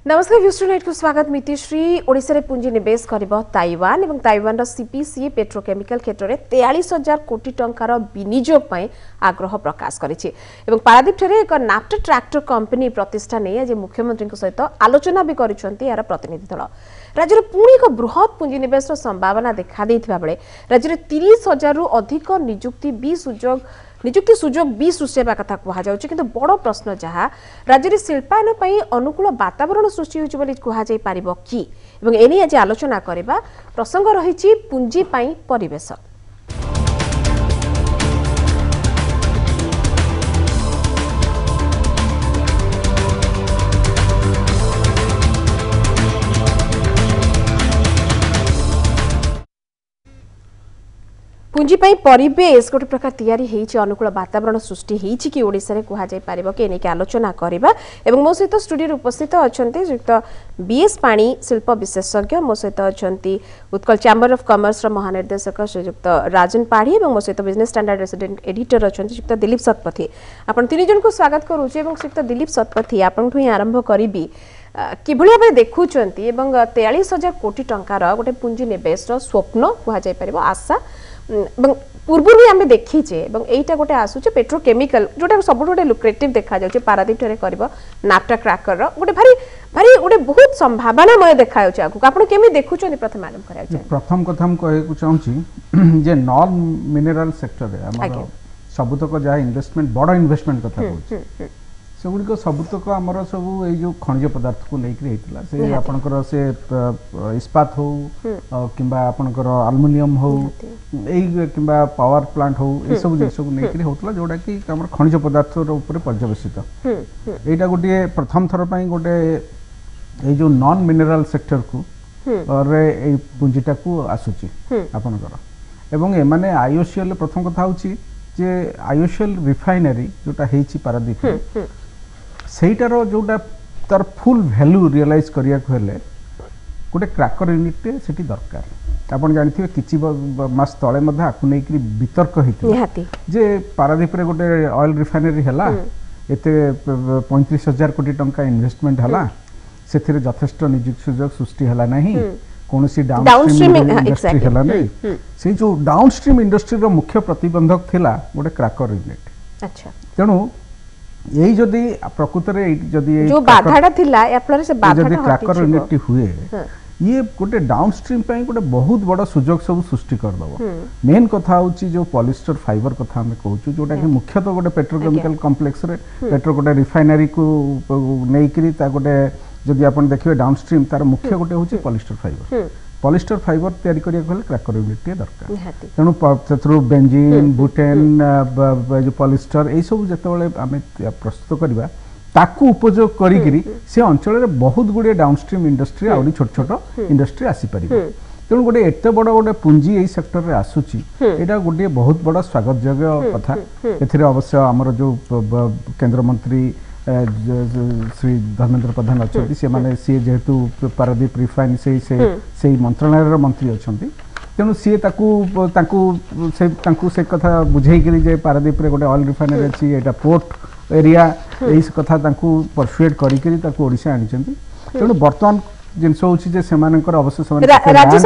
नमस्कार व्यूस्टरनेट को स्वागत। मितिश्री ओडिशा रे पुंजी निवेश करिबो ताइवान एवं ताइवान रो सीपीसीए पेट्रोकेमिकल क्षेत्र में 43,000 कोटी टंकार विनियोग पई आग्रह प्रकाश करिछि एवं पारादीप ठरे एक नाफ्टा ट्रैक्टर कंपनी प्रतिष्ठा नै आज मुख्यमंत्री सहित आलोचना भी करिसंती यार प्रतिनिधि दल। राज्य में पुणी एक बृहत पुंजी निवेश संभावना देखा देथिबा बेले राज्य में 30,000 रु अधिक निजुक्ति सुजोग भी सृष्टि कथा कहुच्छे किंतु बड़ प्रश्न जहाँ राज्य में शिल्पायन पर अनुकूल वातावरण सृष्टि हो कि एने आज आलोचना करबा प्रसंग रही पुंजी परिवेश। पुंजी परिवेश गोटे प्रकार तैयारी होइछि अनुकूल वातावरण सृष्टि होइछि कि ओडिसा रे कुहा जाय पारिबो कि एनेके आलोचना करबा एवं मो सहित स्टूडियो उपस्थित अछंती श्रीयुक्त बीएस पाणी शिल्प विशेषज्ञ मो सहित अछंती उत्कल चैम्बर ऑफ कॉमर्स रो महानिर्देशक श्रीयुक्त राजन पाढ़ी एवं मो सहित बिजनेस स्टैंडर्ड रेसिडेंट एडिटर अछंती श्रीयुक्त दिलीप सतपथी। आपण तीन जन को स्वागत करूछि एवं श्रीयुक्त दिलीप सतपथी आपनठु ही आरंभ करिबी किभଳି भाबे देखुचंती एवं 43,000 कोटी टंकार गोटे पुंजी निवेश रो स्वप्न कुहा जाय पारिबो आशा पूर्व भी आम देखीचे एटा गोटे आसुचे पेट्रोकेमिकल जोटा सब गोटे लुक्रेटिव देखा जाउचे पारादीप ठरे करबो नाफ्टा क्रैकर गोटे भारी भारी गोटे बहुत संभावनामय देखा जाउचे आगु आपण केमि देखुचोनी प्रथम आरंभ करा जाय। प्रथम कथा हम कहे को चाहूची जे नॉन मिनरल सेक्टर रे हमर सबुतक जा इन्वेस्टमेंट बड़ इन्वेस्टमेंट कथा कहूची सेगुड़ी सबुतक आमर सब ये जो खनिज पदार्थ को लेकर से आपणकर से इस्पात हो कि आपणकर आलुमिनियम हो कि पावर प्लांट हो ये सब जिन को लेकर होता जोटा कि खनिज पदार्थ ऊपर पर्यवेसित यहाँ गोटे प्रथम थर पर गोटे ये जो नॉन मिनरल सेक्टर को पुंजीटा को आसूची आपणकर एवं एमाने आईओसीएल प्रथम कथा होची जे आईओसीएल रिफाइनरी जोटा हेची पारादीप सेटार जोटा तार फुल वैल्यू रियलाइज करिया को हेले गोटे क्रैकर यूनिट सेठी दरकार। आपण जानिथिबे किछि मास तळे मध्ये आकु नै कि वितर्क हेति जे पारादीप रे गोटे ऑयल रिफाइनरी हला एते 35,000 कोटी टंका इन्वेस्टमेंट हला सेथिरे यथेष्ट नियुक्ति सुजोग सृष्टि हला नाही कोनोसी डाउनस्ट्रीम इंडस्ट्री हला नै से जो डाउनस्ट्रीम इंडस्ट्री रो मुख्य प्रतिबंधक थिला गोटे क्रैकर यूनिट। अच्छा तेनु यही जदि प्रकृत में जदि जो बाधाटा थिला या फल से बाधाटा क्रैकर यूनिट हुए ये गोटे डाउनस्ट्रीम पे गोटे बहुत बड़ा सुजोग सब सृष्टि कर दबो। मेन कथा होची जो पॉलिस्टर फाइबर कथा हम कहूछु जोटा कि मुख्यतः गोटे पेट्रोकेमिकल कॉम्प्लेक्स रे पेट्रो गोटे रिफाइनरी को नै करी ता गोटे जदि आपण देखिबे डाउनस्ट्रीम तार मुख्य गोटे होची पॉलिस्टर फाइबर तैयारी करिया कहले क्रैकर यूनिट दरकार तेणु सेथरु बेंजीन बुटेन जो पॉलिस्टर ए सब जतबेले आमे प्रस्तुत करबा ताकू उपयोग करी से अंचल रे बहुत गुडे डाउनस्ट्रीम इंडस्ट्री आउरी छोट छोट इंडस्ट्री आसी परिबो तेणु गोटे एते बड़ गोटे पुंजी एई सेक्टर रे आसुची एटा गोटे बहुत बड़ स्वागत योग्य कथा। एथिरे अवश्य हमर जो केंद्र मंत्री श्री धर्मेंद्र प्रधान अच्छा से माने सी जेहेतु पारादीप रिफाइन से मंत्रालय मंत्री अच्छा तेणु सी से कथा बुझे जे पारादीप रे गोटे ऑयल रिफाइनरी अच्छी एटा पोर्ट एरिया यही कथा परसुएट करिकरी आनी तेणु बर्तमान जिनस होची जे सेमानकर अवश्य राज्य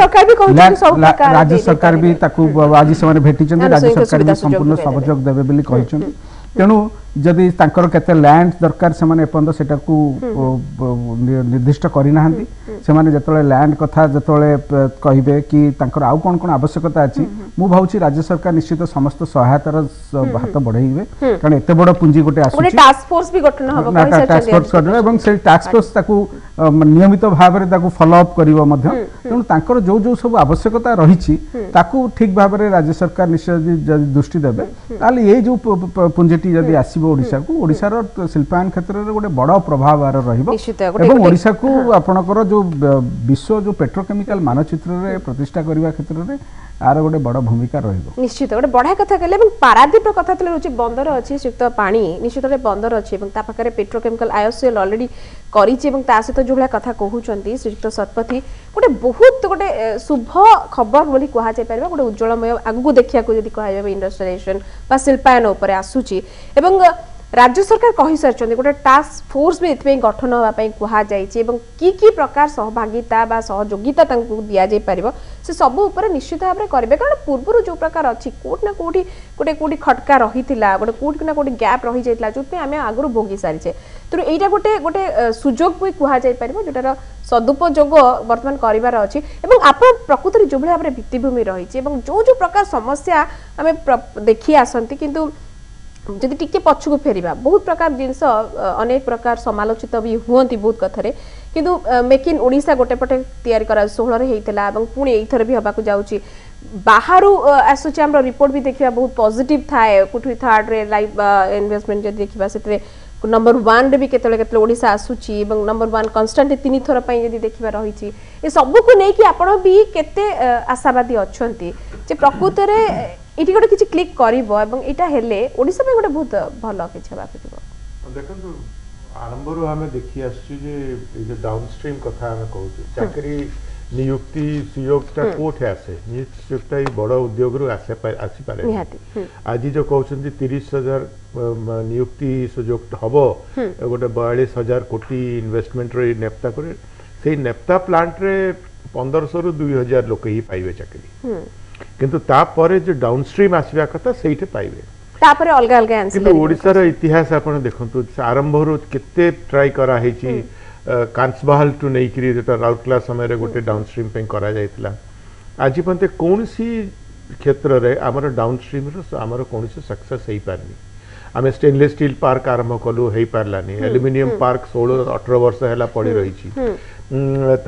सरकार भी आज से भेटी राज्य सरकार भी संपूर्ण सहयोग देवे बोली कहिसंती तेणु जदि तांकर केते लैंड दरकार से माने एपंद सेटा को निर्दिष्ट करि नाहंती से माने जतले लैंड कथा जतले कहिबे कि तांकर आउ कोन कोन आवश्यकता अछि मु भाउची राज्य सरकार निश्चित समस्त सहायतार हाथ बढ़ाइबे कारण एते बड़ पुंजी गोटे आसुची टास्क फोर्स भी गठन हबो टास्क फोर्स करबे एवं से टास्क फोर्स ताकू नियमित भाव रे ताकू फॉलो अप करिवो मध्ये तेणु तांकर जो जो सब आवश्यकता रहिछि ताकू ठीक भाव रे राज्य सरकार निश्चित दृष्टि देबे ताले ये जो पुंजीटी जदि आसी ओडिशा को ओडिशार शिल्पायन क्षेत्र में गोटे बड़ प्रभाव आर रहिबो ओडिशा को आपणकर जो विश्व जो पेट्रोकेमिकल मानचित्र रे प्रतिष्ठा करबा क्षेत्र रे आर गोटे बड़ भूमिका रहिबो निश्चित गोटे बढ़ा कथा कहले एवं पारादीप कथा तले होची बंदर अछि सिक्त पानी निश्चित रे बंदर अछि एवं ता पाखरे पेट्रोकेमिकल आईओसीएल ऑलरेडी करिछि एवं ता सहित जो भला कथा कहउचंती श्रीयुक्त सतपथी गोटे बहुत गोटे शुभ खबर बोली कहा जाय परबा गोटे उज्जवलमय आगु देखिया को जदी कहा जाय इंडस्ट्रियलाइजेशन बा शिल्पायन ऊपर आसुची एवं राज्य सरकार कहि सारछन्ते गोटे टास्क फोर्स भी एथि गठन होबा पई कुहा जाईछि एवं की प्रकार सहभागिता बा सहयोगिता तांकु दिया जाय परिबो से सब ऊपर निश्चित भाव में करबे कारण पूर्व जो प्रकार अछि कोट ना कोठी गोटे खटका रहितिला गोटे कोट ना कोठी गैप रहि जायतिला जोते आमे आगरु भोगी सारिछे तो एटा गोटे गोटे सुजोग भी कुहा जाय परिबो जोटार सदुपयोग वर्तमान करिवार अछि एवं आपण प्रकृति जो भाव में भित्तिभूमि रहिछि एवं जो प्रकार समस्या आमे देखि आसंती किंतु जदि टिके पछकु फेरिबा बहुत प्रकार जिनस अनेक प्रकार समालोचित भी हुअंती बहुत कथरे किंतु मेक इन ओडिशा गोटे पटे तयारी करा 16 रे हेइतला एवं पुणी एथर भी हबाकु जाउची बाहरु आसुची हमर रिपोर्ट भी देखिबा बहुत पॉजिटिव थाए कुठि थर्ड रे लाइव इन्वेस्टमेंट जदि देखिबा सेतरे नंबर 1 रे भी केतले केतले ओडिशा आसुची एवं नंबर 1 कांस्टेंट 3 थोर पई जदि देखिबा रहिची ए सब को नै कि आपण भी केते आशावादी अछंती जे प्रकृत रे इटी गोटे किछि क्लिक करिवो एवं इटा हेले ओडिसा में गोटे बहुत भलो किछि हबा किथिबो देखंतु आरंभରୁ ଆମେ ଦେଖି ଆସିଛୁ ଯେ ଏ ଯେ ଡାଉନଷ୍ଟ୍ରିମ୍ କଥା ଆମେ କହୁଛୁ ଚାକିରି नियुक्ति सुयोगटा कोठे आसे नियुक्तिटा ई बड़ उद्योगରୁ आसी पारे निहाती आज जो कहउछन्ती 30,000 नियुक्ति सुयोग हबो गोटे 42,000 कोटी इन्वेस्टमेंट रे नेप्ता करे सेही नेप्ता प्लांट रे 1500 रु 2000 लोक ही पाइबे चाकरी किंतु तापरे जो डाउनस्ट्रीम आसीबा कथा सेहीटे पाइबे तापरे अलगा अलगा आंसर किंतु ओडिसा रो इतिहास आपण देखंतु आरंभ रो केते ट्राई करा हेची कांसबाहल टू नैकरी जेटा राउरकेला समय रे गोटे डाउनस्ट्रीम पे करा जायतिला आज पन्ते कोनसी क्षेत्र रे हमर डाउनस्ट्रीम रो हमर कोनसी सक्सेस हेई पारनी आमे स्टेनलेस स्टील पार्क आरंभ कलु हेई पारलानी एल्युमिनियम पार्क 16-18 वर्ष हैला पड़ी रही छी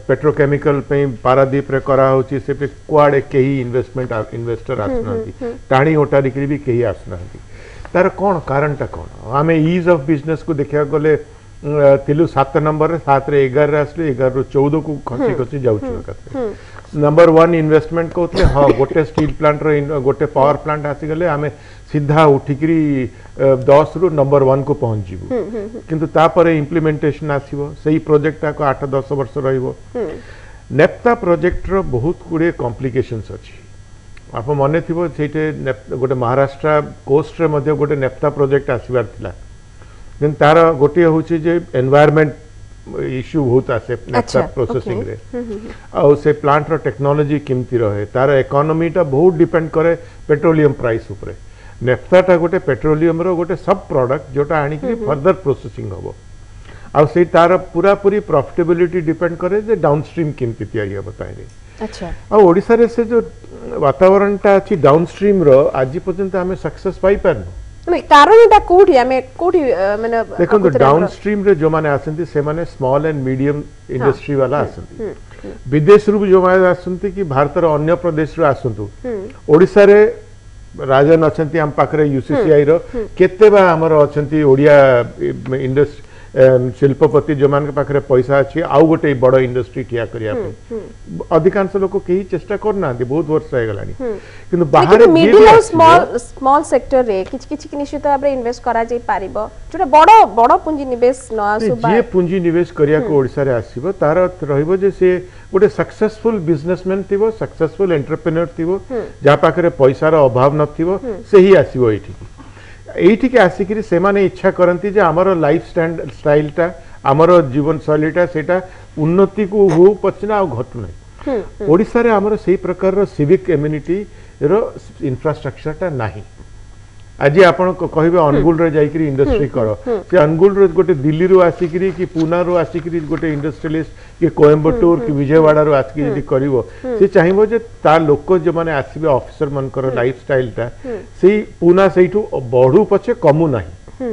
पेट्रोकेमिकल पे पारादीप रे करा होची से पे क्वाड केही इन्वेस्टर आसनांती टाणी ओटारी करी भी केही आसनांती तार कोन कारणटा कोन आमे ईज ऑफ बिजनेस को देखिया गले तिलु 7 नंबर रे 7 रे 11 रे आसले 11 रो 14 को खसी खसी जाउछु कते नंबर 1 इन्वेस्टमेंट कोतले हां गोटे स्टील प्लांट रो गोटे पावर प्लांट आसी गले आमे सीधा उठिकरी 10 रु नंबर 1 को पहुंच जीवो किंतु ता परे इंप्लीमेंटेशन आसीबो सही प्रोजेक्ट को 8-10 वर्ष रहिबो नेप्ता प्रोजेक्ट रो बहुत गुडे कॉम्प्लिकेशंस अछि आप मने थिबो सेटे गोटे महाराष्ट्र कोस्ट रे मध्ये गोटे नेप्ता प्रोजेक्ट आसीबार थिला देन तार गोटे होची जे एनवायरनमेंट इश्यू बहुत आसे नेप्ता प्रोसेसिंग रे आ से प्लांट रो टेक्नोलॉजी किमती रहे तार इकोनॉमी टा बहुत डिपेंड करे पेट्रोलियम प्राइस ऊपर नेप्ता टा गोटे पेट्रोलियम रो गोटे सब प्रोडक्ट जोटा आनी कि फर्दर प्रोसेसिंग होबो आ से तार पूरा पूरी प्रॉफिटेबिलिटी डिपेंड करे जे डाउनस्ट्रीम किमती तयारी बताइ रे अच्छा आ ओडिसा रे से जो वातावरण टा अछि डाउनस्ट्रीम रो आज पर्यंत हमें सक्सेस पाई परनो नहीं कारण एटा कोठी हमें कोठी माने देखो डाउनस्ट्रीम रे जो माने आसंती से माने स्मॉल एंड मीडियम इंडस्ट्री वाला आसंती विदेश रु जो माने आसंती कि भारत रो अन्य प्रदेश रु आसंतु ओडिसा रे राजन अछंती हम पाखरे यूसीसीआई रो केते बा हमर अछंती ओडिया इंडस्ट्री शिल्पपति जो मान के पाखरे पैसा अछि आउ गोटे बड़ इंडस्ट्री ठिया करिया पे अधिकांश लोक केही चेष्टा करना बहुत वर्ष हो गलानी किंतु बाहर मिडिल और स्मॉल सेक्टर रे किछ निश्चित भाबरे इन्वेस्ट करा जाई पारिबो जोटा बड़ पुंजी निवेश न आसुबा जे पुंजी निवेश करिया को ओडिसा रे आसीबो तार रहिबो जे से गोटे सक्सेसफुल बिजनेसमैन थिबो सक्सेसफुल एंटरप्रेन्योर थिबो जा पाखरे पैसा रो अभाव न थिबो सेही आसीबो एठी एठी के आसिकरी से माने इच्छा करंती जे हमर लाइफ स्टाइल टा हमर जीवन शैलीटा सेटा उन्नति को हो पछना आ घटु नै ओडिसा रे हमर सेही प्रकार रो सिविक कम्युनिटी रो इंफ्रास्ट्रक्चर टा नाही आज आपण कहबे अनुगुल रे जाईकरी इंडस्ट्री करो से अनुगुल रो गोटे दिल्ली रो आसिकरी कि पुना रो आसिकरी गोटे इंडस्ट्रियलिस्ट कि कोयंबटूर कि विजयवाड़ा रो आसिकरी यदि करिवो से चाहिबो जे ता लोक जो माने आसीबे ऑफिसर मन करो लाइफस्टाइल ता सेही पुना सेहीठु बढ़ू पछे कमु नाही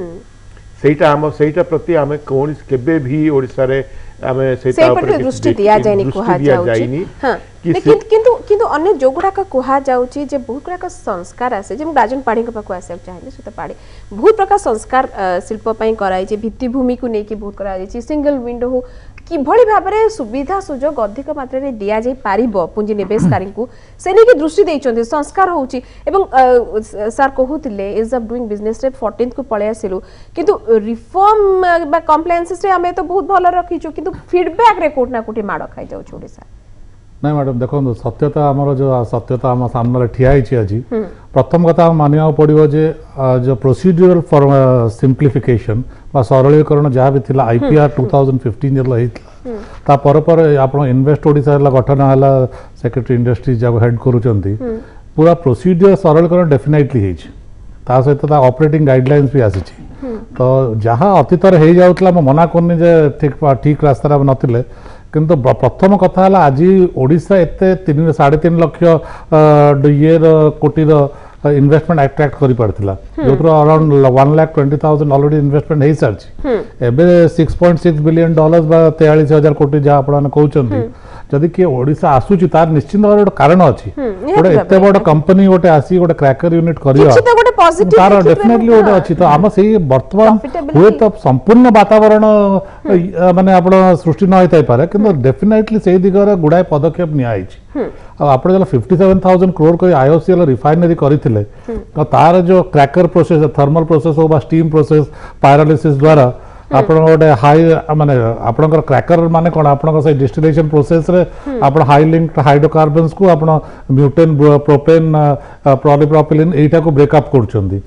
सेहीटा हम सेहीटा प्रति हमें कोन केबे भी ओडिसा रे हमें सेटा ऊपर दृष्टि दिया जायनी कुहा जाउची हां लेकिन किंतु अन्य जोगुडा का कुहा जाउची जे बहुत प्रकार संस्कार आसे जे राजन पाड़ी के पाको आसे चाहिए सुत पाड़ी बहुत प्रकार संस्कार शिल्प पई कराई जे भित्ति भूमि को नेकी बहुत करा जाई सिंगल विंडो हो कि भली भाबरे सुविधा सुजोग अधिक मात्रा रे दिया जाई पारिबो पुंजी निवेशकारी को से नेकी दृष्टि देइचोंते संस्कार होउची एवं सर कहउतिले इज ऑफ डूइंग बिजनेस रे 14th को पळे आसिलु किंतु रिफॉर्म बा कंप्लायंसेस रे हमें तो बहुत भलो रखिचो किंतु फीडबैक रे कोट ना कोठी माडो खाइ जाउ ओडिसा नहीं मैडम देखो सत्यता आमर जो सत्यता आम सामने ठिया आज प्रथम कथा मानिया पड़ो जे जो प्रोसीड्यूरल सिंप्लिफिकेशन सरलीकरण जहाँ भी थिला आईपीआर 2015 जो होता पर आप इन्वेस्ट ओडिशा गठन है सेक्रेटरी इंडस्ट्रीज जब हेड करूँ पूरा प्रोसीड्यूर सरलीकरण डेफिनेटली ता सहित ऑपरेटिंग गाइडलाइंस भी आसी तो जहाँ अतीत हो जाऊला मना करनी जे ठीक रास्ता नथिले किंतु प्रथम कथा है आज ओडिशा एते 3.5 लक्ष ये कोटी इन्वेस्टमेंट अट्रैक्ट कर पारथिला जो अराउंड 1,20,000 ऑलरेडी इन्वेस्टमेंट हो सारी एबे $6.6 बिलियन बा 43,000 कोटी जहाँ आपण कहउछंती जदि किए ओडिशा आसुची तार निश्चित भाव गोटे कारण अच्छी गोटे एते बड़ कंपनी गोटे आसी गोटे क्रैकर यूनिट करिया तार डेफिनेटली गोटे अच्छी तो आम से वर्तमान हुए तो संपूर्ण वातावरण माने आपण सृष्टि न होई पारे किंतु डेफिनेटली से दिगरे गुडाय पदक्षेप निया आइछि आप 57,000 करोड़ को आईओसीएल रिफाइनरी करथिले तार जो क्रैकर प्रोसेस थर्मल प्रोसेस हो बा स्टीम प्रोसेस पायरोलिसिस द्वारा आपण गोटे हाई माने आपणकर क्रैकर माने कोन आपणकर से डिस्टिलेशन प्रोसेस रे आपण हाई लिंक्ड हाइड्रोकार्बन्स को आपण म्यूटेन प्रोपेन पॉलीप्रोपिलीन एटा को ब्रेकअप करछंदी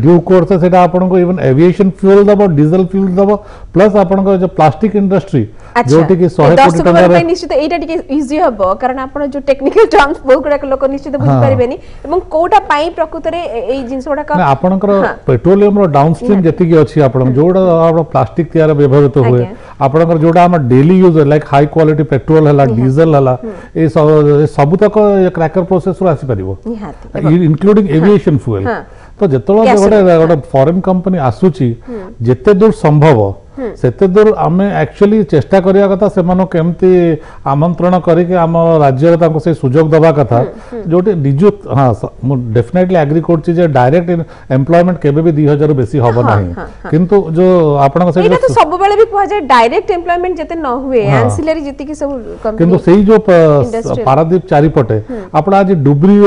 ड्यू कोर्स सेटा आपण को इवन एविएशन फ्यूल दबो डीजल फ्यूल दबो प्लस आपण को जो प्लास्टिक इंडस्ट्री जोटी की 100 कोटी टका रे निश्चित एटा टिके इजी हबो कारण आपण जो टेक्निकल टर्म्स बहुत गुडा लोक निश्चित बुझ परिबेनी एवं कोटा पाई प्रकृति रे एई जिंस गुडा का आपणकर पेट्रोलियम रो डाउनस्ट्रीम जति की अछि आपण जोडा प्लास्टिक तैयार व्यवहृत हुए आपणकर जोडा हम daily use like high quality petrol हला डीजल हला ए सब तक क्रैकर प्रोसेस रो आसी परिबो इंक्लूडिंग एविएशन फ्यूल तो जेतलो गोटे फॉरेन कंपनी आसुची जेते दूर संभव सेते दूर आमे एक्चुअली चेष्टा करिया कथा सेमानो केमती आमंत्रण करिके आम राज्य ताको से सुजोग दबा कथा जोटी निजुत हां डेफिनेटली एग्री करछि जे डायरेक्ट एम्प्लॉयमेंट केबे भी 2000 बेसी होबो नाही किंतु जो आपन से एटा तो सब बेले भी कहै जे डायरेक्ट एम्प्लॉयमेंट जते न हुए एंसिलरी जति की सब कंपनी किंतु सेही जो पारादीप चारिपटे आपण आज डुबरी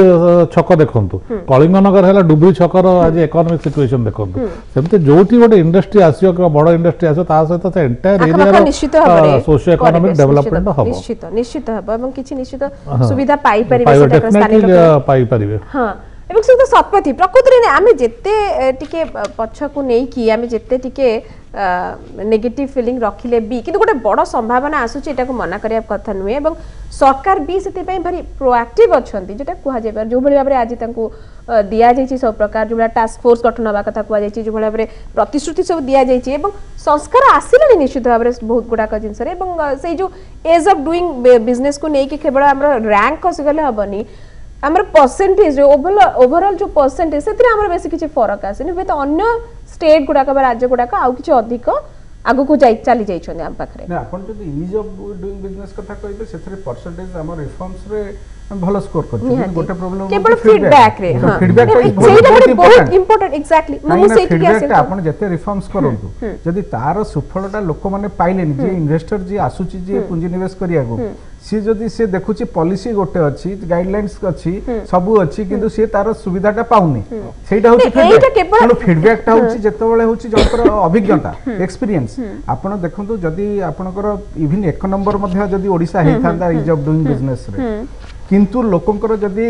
छक देखंतु कलिंग नगर हैला डुबरी छकर आज इकोनॉमिक सिचुएशन देखंतु सेमते जोटी गोटे इंडस्ट्री आसियो के बड़ इंडस्ट्री ता सहित से एंटायर एरिया निश्चित भाबरे सोशियो इकोनॉमिक डेवलपमेंट हबो निश्चित हबो एवं किछि निश्चित सुविधा पाई परिबे सेटा स्थानीय लोक पाई परिबे हां एवं से तो सतपथी प्रकृति रे आमे जेते टिके पछकु नै कि आमे जेते टिके नेगेटिव फीलिंग रखिले भी किंतु गोटे बड़ संभावना आसुची एटा को मना करिया कथा नुए एवं सरकार भी सेते पई भारी प्रोएक्टिव अछंती जेटा कुहा जाय पर जो भली भाबरे आज तांको दिया जायछि सब प्रकार जो टास्क फोर्स गठन होबा कथा कुहा जायछि जो भली भाबरे प्रतिश्रुति सब दिया जायछि एवं संस्कार आसिले निश्चित भाबरे बहुत गुडा का जिंस रे एवं से जो एज ऑफ डूइंग बिजनेस को नै कि केवल हमर रैंक खस गले हबनी हमर परसेंटेज ओवरऑल जो परसेंटेज सेतिर हमर बेसी किछि फरक आसेनी बे तो अन्य स्टेट गुडा का राज्य गुडा का आउ किछि अधिक आगु को जाई चली जाई छन हम पाखरे ना अपन जदी इज ऑफ डूइंग बिजनेस कथा कहबे सेतिर परसेंटेज हमर रिफॉर्म्स रे भलो स्कोर करछि गोटे प्रॉब्लम केवल फीडबैक रे हां फीडबैक बहुत इंपोर्टेंट एग्जैक्टली मु से ठीक आसे आपण जते रिफॉर्म्स करंतु जदी तार सुफलटा लोक माने पाइलेनी जे इन्वेस्टर जे आसुची जे पूंजी निवेश करिया को सी जदी से देखुची पॉलिसी गोटे अछि गाइडलाइंस अछि सबु अछि किंतु से तार सुविधाटा पाउनी सेटा होची फीडबैक फीडबैकटा होची जेतबेले होची जंतर अभिज्ञता एक्सपीरियंस आपण देखंतु जदी आपनकर इवन एक नंबर मध्ये जदी ओडिसा हेथांदा इज ऑफ डूइंग बिजनेस रे किंतु लोकंकर जदी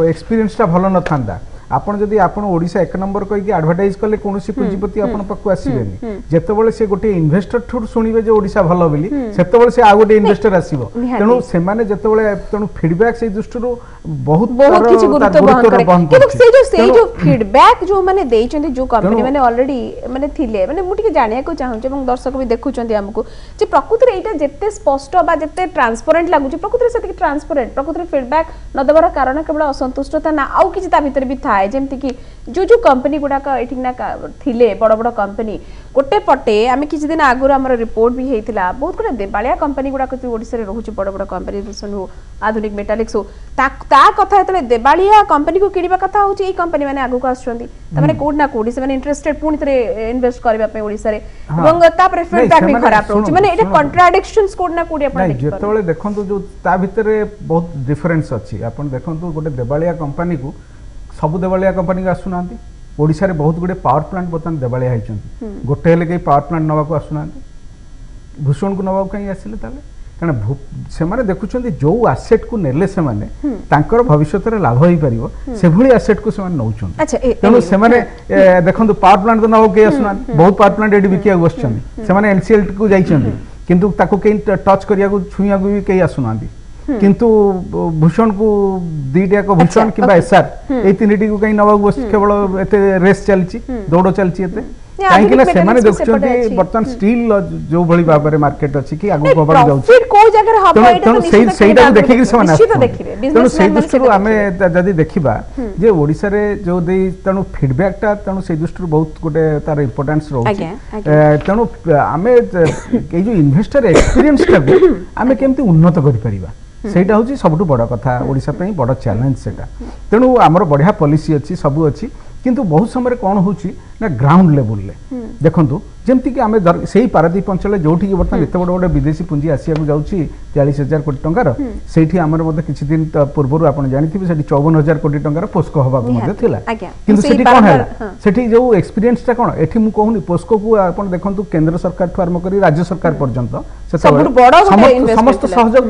एक्सपीरियंसटा भलो न थांदा आपण जदी आपण ओडिसा एक नंबर कहि कि एडवर्टाइज करले कोनोसी पुंजीपति आपण पक्कु आसीबेनी जेतेबेले से गोटे इन्वेस्टर ठुर सुनिबे जे ओडिसा भलो बोली सेतेबेले से आ गोटे इन्वेस्टर आसीबो तेनु से माने जेतेबेले तेनु फीडबैक से दृष्टिरो बहुत किछ गुरुत्व बहन करे किंतु से जो फीडबैक जो माने देइचंदी जो कंपनी माने ऑलरेडी माने थिले माने मु टिके जानिया को चाहू एवं दर्शक भी देखुचंदी हमकु जे प्रकृति रे एटा जेते स्पष्ट बा जेते ट्रांसपेरेंट लागु जे प्रकृति से ट्रांसपेरेंट प्रकृति फीडबैक न देबार कारण केवल असंतुष्टता ना आउ किछ ता भीतर भी था जेमति कि जो कंपनी गुडा का एठी ना थिले बड़ बड़ कंपनी गोटे पटे आमे किछ दिन आगुर हमर रिपोर्ट भी हेतिला बहुत गुडा देबालिया कंपनी गुडा कति ओडिसा रे रहउची बड़ बड़ कंपनी सुनु आधुनिक मेटालिक्स हो ता कथा हेतले देबालिया कंपनी को किनिबा कथा होची ए कंपनी माने आगु को आछंती त माने कोड ना कोड से माने इंटरेस्टेड पुनी तरे इन्वेस्ट करबा पे ओडिसा रे एवं ता पर फीडबैक भी खराब रहउची माने एटा कॉन्ट्राडिक्शंस कोड ना कोड अपन देखि जेतबेले देखंतु जो ता भितरे बहुत डिफरेंस अछि अपन देखंतु गोटे देबालिया कंपनी को सबु देबालिया कंपनी का आसुना ओडिशा रे बहुत गुडे पावर प्लांट बर्तमान देबालिया होइछंती गोटे हेले के पावर प्लांट नवा को आसुना भूषण को नवा कहीं आसिले ताले କାରଣ ସେମାନେ ଦେଖୁଛନ୍ତି ଯୋଉ ଆସେଟ୍ କୁ ନେଲେ ସେମାନେ ତାଙ୍କର ଭବିଷ୍ୟତରେ ଲାଭ ହେଇପାରିବ ସେଭଳି ଆସେଟ୍ କୁ ସେମାନେ ନଉଛନ୍ତି ତେଣୁ ସେମାନେ ଦେଖନ୍ତୁ ପାୱାର ପ୍ଲାଣ୍ଟ ତ ନେବାକୁ କେହି ଆସୁନାହାନ୍ତି ବହୁତ ପାୱାର ପ୍ଲାଣ୍ଟ ଏଠି ବିକିବାକୁ ବସିଛନ୍ତି ସେମାନେ ଏନସିଏଲ୍ କୁ ଯାଇଛନ୍ତି କିନ୍ତୁ ତାକୁ କେହି ଟଚ୍ କରିବାକୁ ଛୁଇଁବାକୁ ବି କେହି ଆସୁନାହାନ୍ତି କିନ୍ତୁ ଭୂଷଣ କୁ ଦିଟା ଯାକ ଭୂଷଣ କିମ୍ବା ଏସ୍ଆର୍ ଏଇ ତିନିଟି କୁ କାହିଁ ନେବାକୁ ବସି କେବଳ ଏତେ ରେସ୍ ଚାଲିଛି ଦୌଡ଼ ଚାଲିଛି ଏତେ କାହିଁକି ନା ସେମାନେ ଦେଖୁଛନ୍ତି ବର୍ତ୍ତମାନ ଷ୍ଟିଲ୍ ଯୋଉ ଭଳି ଭାବରେ ମାର୍କେଟ ଅଛି କି ଆଗକୁ ହବାକୁ ଯାଉଛି ତେଣୁ ସେଇଟାକୁ ଦେଖିକି ସେମାନେ ତେଣୁ ସେଇ ଦୃଷ୍ଟିରୁ ଆମେ ଯଦି ଦେଖିବା ଯେ ଓଡ଼ିଶାରେ ଯୋଉ ଦେଇ ତେଣୁ ଫିଡବ୍ୟାକଟା ତେଣୁ ସେଇ ଦୃଷ୍ଟିରୁ ବହୁତ ଗୋଟେ ତାର ଇମ୍ପୋର୍ଟାନ୍ସ ରହୁଛି ତେଣୁ ଆମେ ଏଇ ଯୋଉ ଇନଭେଷ୍ଟର ଏକ୍ସପିରିଏନ୍ସଟାକୁ ଆମେ କେମିତି ଉନ୍ନତ କରିପାରିବା ସେଇଟା ହଉଛି ସବୁଠୁ ବଡ଼ କଥା ଓଡ଼ିଶା ପାଇଁ ବଡ଼ ଚ୍ୟାଲେଞ୍ଜ ସେଇଟା ତେଣୁ ଆମର ବଢ଼ିଆ ପଲିସି ଅଛି ସବୁ ଅଛି କିନ୍ତୁ ବହୁତ ସମୟରେ କ'ଣ ହେଉଛି ନା ଗ୍ରାଉଣ୍ଡ ଲେବୁଲରେ ଦେଖନ୍ତୁ ଯେମିତିକି ଆମେ ସେଇ ପାରାଦୀପ ଅଞ୍ଚଳରେ ଯୋଉଠିକି ବର୍ତ୍ତମାନ ଏତେ ବଡ଼ ଗୋଟେ ବିଦେଶୀ ପୁଞ୍ଜି ଆସିବାକୁ ଯାଉଛି 40,000 କୋଟି ଟଙ୍କାର ସେଇଠି ଆମର ମଧ୍ୟ କିଛି ଦିନ ପୂର୍ବରୁ ଆପଣ ଜାଣିଥିବେ ସେଠି 54,000 କୋଟି ଟଙ୍କାର ପୋସ୍କୋ ହେବାକୁ ମଧ୍ୟ ଥିଲା କିନ୍ତୁ ସେଠି କ'ଣ ହେଲା ସେଠି ଯୋଉ ଏକ୍ସପିରିଏନ୍ସଟା କ'ଣ ଏଠି ମୁଁ କହୁନି ପୋସ୍କୋକୁ ଆପଣ ଦେଖନ୍ତୁ କେନ୍ଦ୍ର ସରକାରଠୁ ଆରମ୍ଭ କରି ରାଜ୍ୟ ସରକାର ପର୍ଯ୍ୟନ୍ତ ସମସ୍ତ ସହଯୋଗ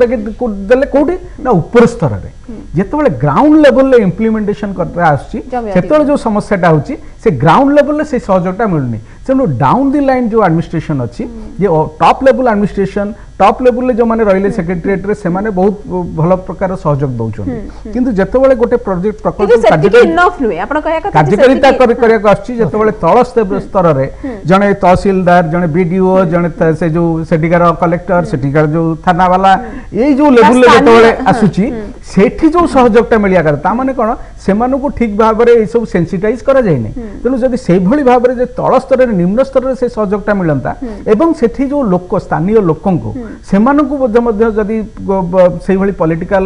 ଦେଲେ କୋଉଠି ନା ଉପର ସ୍ତରରେ ଯେତେବେଳେ ଗ୍ରାଉଣ୍ଡ ଲେଭେଲରେ ଇମ୍ପ୍ଲିମେଣ୍ଟେସନ କରିବା ଆସୁଛି ସେତେବେଳେ ଯୋଉ ସମସ୍ୟାଟା ହେଉଛି ସେ ଗ୍ରାଉଣ୍ଡ ଲେଭେଲରେ ସେ ସହଯୋଗଟା ମିଳୁନି ତେଣୁ ଡାଉନ୍ ଦି ଲାଇନ୍ ଯୋଉ ଆଡମିନିଷ୍ଟ୍ରେସନ ଅଛି ଯେ top level administration top level जो माने रहिले सेक्रेटरीएट रे से माने बहुत भल प्रकार सहयोग दउछन किंतु जेतेबेले गोटे प्रोजेक्ट प्रकल्प कार्यकारिता करिया आछि जेतेबेले तळ स्तर रे जने तहसीलदार जने बीडीओ जने से जो सेटिकार कलेक्टर सेटिकार जो थाना वाला ए जो लेवल रे जेतेबेले आसुची सेठी जो सहयोगटा मिलिया कर ता माने कोन सेमानु को ठीक भाव रे ए सब सेंसिटाइज करा जाय नै तेनु जदि सेहि भली भाव रे जे तळ स्तर रे निम्न स्तर रे से सहयोगटा मिलंता एवं सेठी जो लोक स्थानीय लोकन को सेमानकु जदि सेहि भली पॉलिटिकल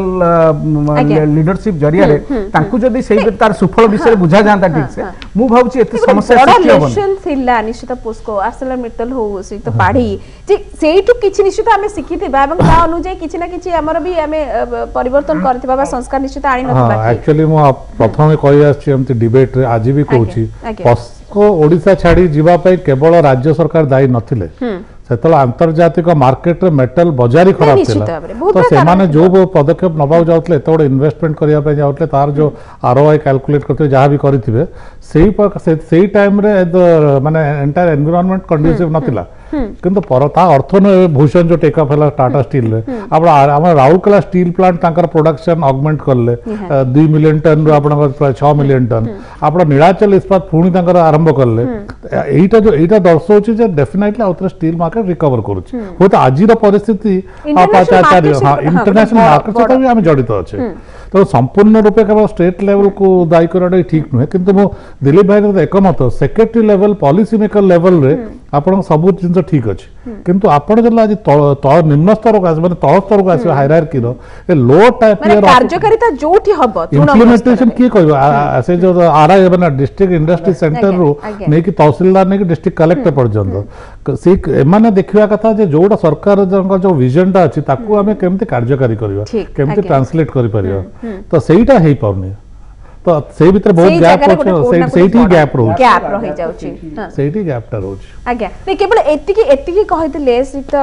लीडरशिप जरिया रे तांकु जदि सेहि तार सुफल विषय बुझा जांता ठीक से मु भाबुची एते समस्या सृष्टि होबन थिला निश्चित पोस्को आर्सेलर मित्तल हो सहित पाढी जे सेहिटु किछि निश्चित आमे सिखिथिबा एवं ता अनुଯାୟୀ किछि ना किछि हमर भी आमे परिवर्तन करथिबा बा संस्कार निश्चित आनी नथिबा एक्चुअली मु प्रथमे कहि आछि एमति डिबेट रे आज भी कहूची पोस्को ओडिसा छाडी जीवा पई केवल राज्य सरकार दायी नथिले सेतल अंतर्जातिक मार्केट रे मेटल बजारी खराब थिला तो से माने जो पदक्षेप नबाउ जाउतले एत बड इन्वेस्टमेंट करिया पे जाउतले तार जो आरओआई कैलकुलेट करते जहां भी करिथिबे सेही टाइम रे माने एंटायर एनवायरनमेंट कंडीसिव नथिला किंतु ता अर्थ न भूषण जो टेक अप हला टाटा स्टील रे आपण राउरकेला स्टील प्लांट तांकर प्रोडक्शन ऑगमेंट करले 2 मिलियन टन रो आपण प्राय 6 मिलियन टन आपण नीलाचल इस्पात पुणी तांकर आरंभ करले एटा दर्शाउची जे definitely outer steel market recover करूची होत आजिर परिस्थिति इंटरनेशनल मार्केट सहित भी आम जड़ित अच्छे तो संपूर्ण रूपे केवल स्टेट लेवल को दायी करवाटा ठीक नुहे किंतु मो दिलीप भाई एकमत secretary level policy maker level रे आपण सब जिन ठीक अच्छे किंतु आपण जल्ला आज निम्न स्तर को आसे माने तळ स्तर को आसे हायरार्की रो ए लो टाइप रे कार्यकारिता जोठी हबो इंप्लीमेंटेशन की कहबो से जो आरआई माने डिस्ट्रिक्ट इंडस्ट्री सेंटर रो नै कि तहसीलदार नै कि डिस्ट्रिक्ट कलेक्टर पर्यंत से एमाने देखिया कथा जे जोडा सरकार जो विजन टा अछि ताकू हमें केमते कार्यकारी करबा केमते ट्रांसलेट करि परिबा तो सेहीटा हेई पाउनी तो सेही भीतर बहुत गैप अछि सेही गैप रहि जाउछि सेही गैपटा रहउछि आज्ञा नै केवल एतिकी कहितले सित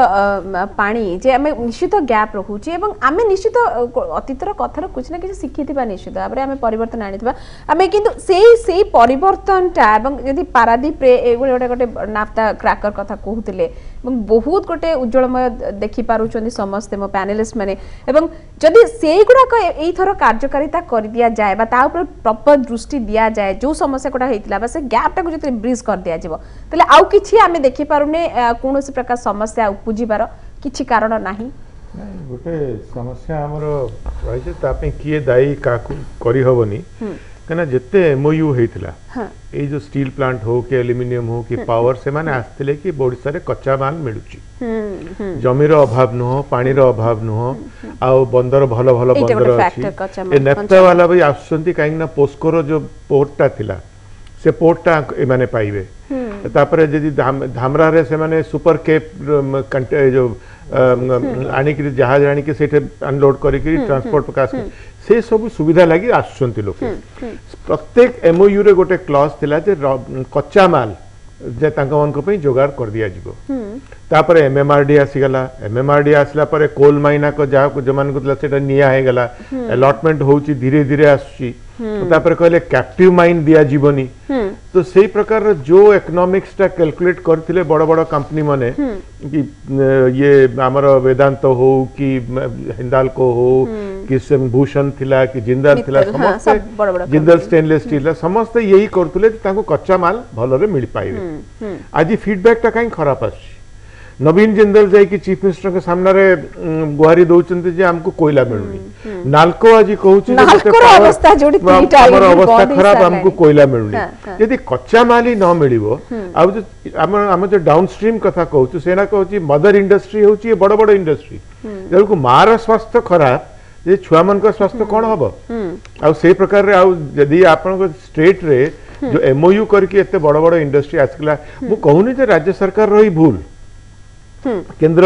पानी जे हमें निश्चित गैप रहउछि एवं हमें निश्चित अतीतर कथार कुछ ना कुछ सिखिथिबा निश्चित भाबरे हमें परिवर्तन आनिथिबा हमें किंतु सेही परिवर्तनटा एवं यदि पारादीप रे एगुले गोटे नाफ्ता क्रैकर कथा कहउतिले एवं बहुत गोटे उज्जवलमय देखि पारुछन्ती समस्त मो पैनलिस्ट माने एवं जदि सेही गुडा एई थरो कार्यकारिता कर दिया जाय बा ता ऊपर प्रॉपर दृष्टि दिया जाए जो समस्या कोटा हेतिला बा से गैपटा को जते ब्रिज कर दिया जेबो तले आउ किछि आमे देखि पारुने कोनोसी प्रकार समस्या उपजिबार किछि कारण नाही गोटे समस्या हमर रहिছে ता पे किए दाई काकू करी हबनी कना जते एमओयू हेतिला ए जो स्टील प्लांट हो के एल्युमिनियम हो कि पावर से माने आस्थिले कि ओडिसा रे कच्चा माल मिलुची जमीर अभाव न हो पानी रो अभाव न हो आ बंदर भलो भलो बंदर अछि ए नेफ्ता वाला भी आसुंती काई ना पोस्कोरो जो पोर्टटा थिला से पोर्टटा ए माने पाइबे तापरे जदी धामरा रे से माने सुपर केप जो आनी कि जहाज आनी कि सेठे अनलोड करी कि ट्रांसपोर्ट प्रकाश से सब सुविधा लगी आसुंती लोक प्रत्येक एमओयू रे गोटे क्लॉज थिला जे कच्चा माल जे तांका मानक पे जोगाड़ कर दिया जिवो तापर एमएमआरडी आसीगला एमएमआरडी आसला पर कोल माइना को जा जो मान को सेटा निया हे गला अलॉटमेंट होउची धीरे धीरे आसुची तापर कहले कैप्टिव माइन दिया जीवनी तो सेही प्रकार जो इकोनॉमिक्स टा कैलकुलेट करथिले बड़ बड़ कंपनी माने कि ये हमर वेदांत हो कि हिंदाल्को हो कि भूषण थिला कि जिंदल थिला समस्त जिंदल स्टेनलेस स्टील समस्त यही करथुले ताको कच्चा माल भलरे मिल पाइबे आज फीडबैक टा काई खराब आछि नवीन जिंदल जाई कि चीफ मिनिस्टर के सामने रे गुहारी दउचंती जे हमको कोयला मिलुनी नालको आज कहउची नालको अवस्था जोडी तीटा हमर अवस्था खराब हमको कोयला मिलुनी यदि कच्चा माल ही न मिलिबो आ जो हम जो डाउनस्ट्रीम कथा कहउछु सेना कहउची मदर इंडस्ट्री होउची बड़ बड़ इंडस्ट्री जको मार स्वास्थ्य खराब जे छुआ मन का स्वास्थ्य कोन हबो आ से प्रकार रे आ यदि आपन को स्टेट रे जो एमओयू करके एते बड़ बड़ इंडस्ट्री आसला मु कहूनी जे राज्य सरकार रही भूल केंद्र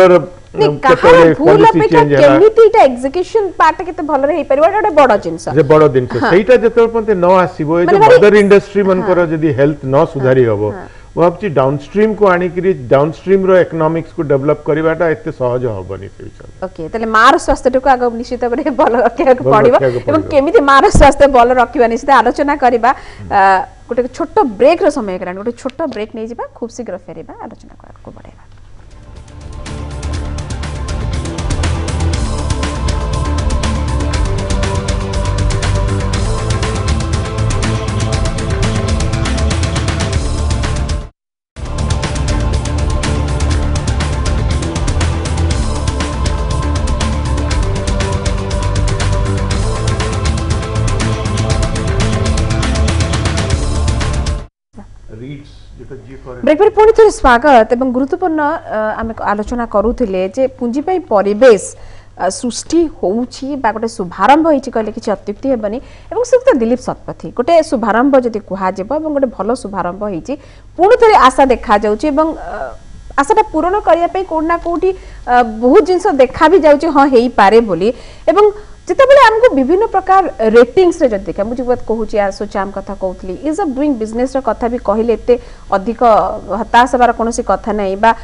एग्जीक्यूशन पार्ट केते भल रे हे परिबा एटा बड़ जिंस जे बड़ दिन सेटा जतल पते न आसीबो ए जे मदर इंडस्ट्री मन कर जदी हेल्थ न सुधारी हबो भाबची डाउनस्ट्रीम को आनी करी डाउनस्ट्रीम रो इकोनॉमिक्स को डेवलप करिबाटा एते सहज हबनी से विचार ओके तले मार स्वास्थ्य को आग निश्चित बरे भल रखिया पड़िबो एवं केमिति मार स्वास्थ्य भल रखिबा निश्चित आलोचना करिबा गोटे छोट ब्रेक रो समय करान गोटे छोट ब्रेक नै जिबा खूब शीघ्र फेरिबा आलोचना को बढ़ेबा ब्रेक पर पुणी थे स्वागत एवं गुरुत्वपूर्ण आम आलोचना करूले जे पुंजी परिवेश सृष्टि होउछि बा गोटे शुभारंभ होइछि कहले किछि अत्युक्ति हेबनी एवं सुक्त दिलीप शतपथी गोटे शुभारंभ जदि कुहा जेबो एवं गोटे भलो शुभारंभ होइछि पुणी थे आशा देखा जाउछि एवं आशाटा पूर्ण करिया पे कोना कोठी बहुत जिंस देखा भी जाउछि हां हेई पारे बोली एवं जितेबले हमको विभिन्न प्रकार रेटिंग्स रे जद देखा मुझे बात कहूची सोचाम कथा कहतली इज ऑफ डूइंग बिजनेस रे कथा भी कहिले एते अधिक हताश बार कोनोसी कथा नै बा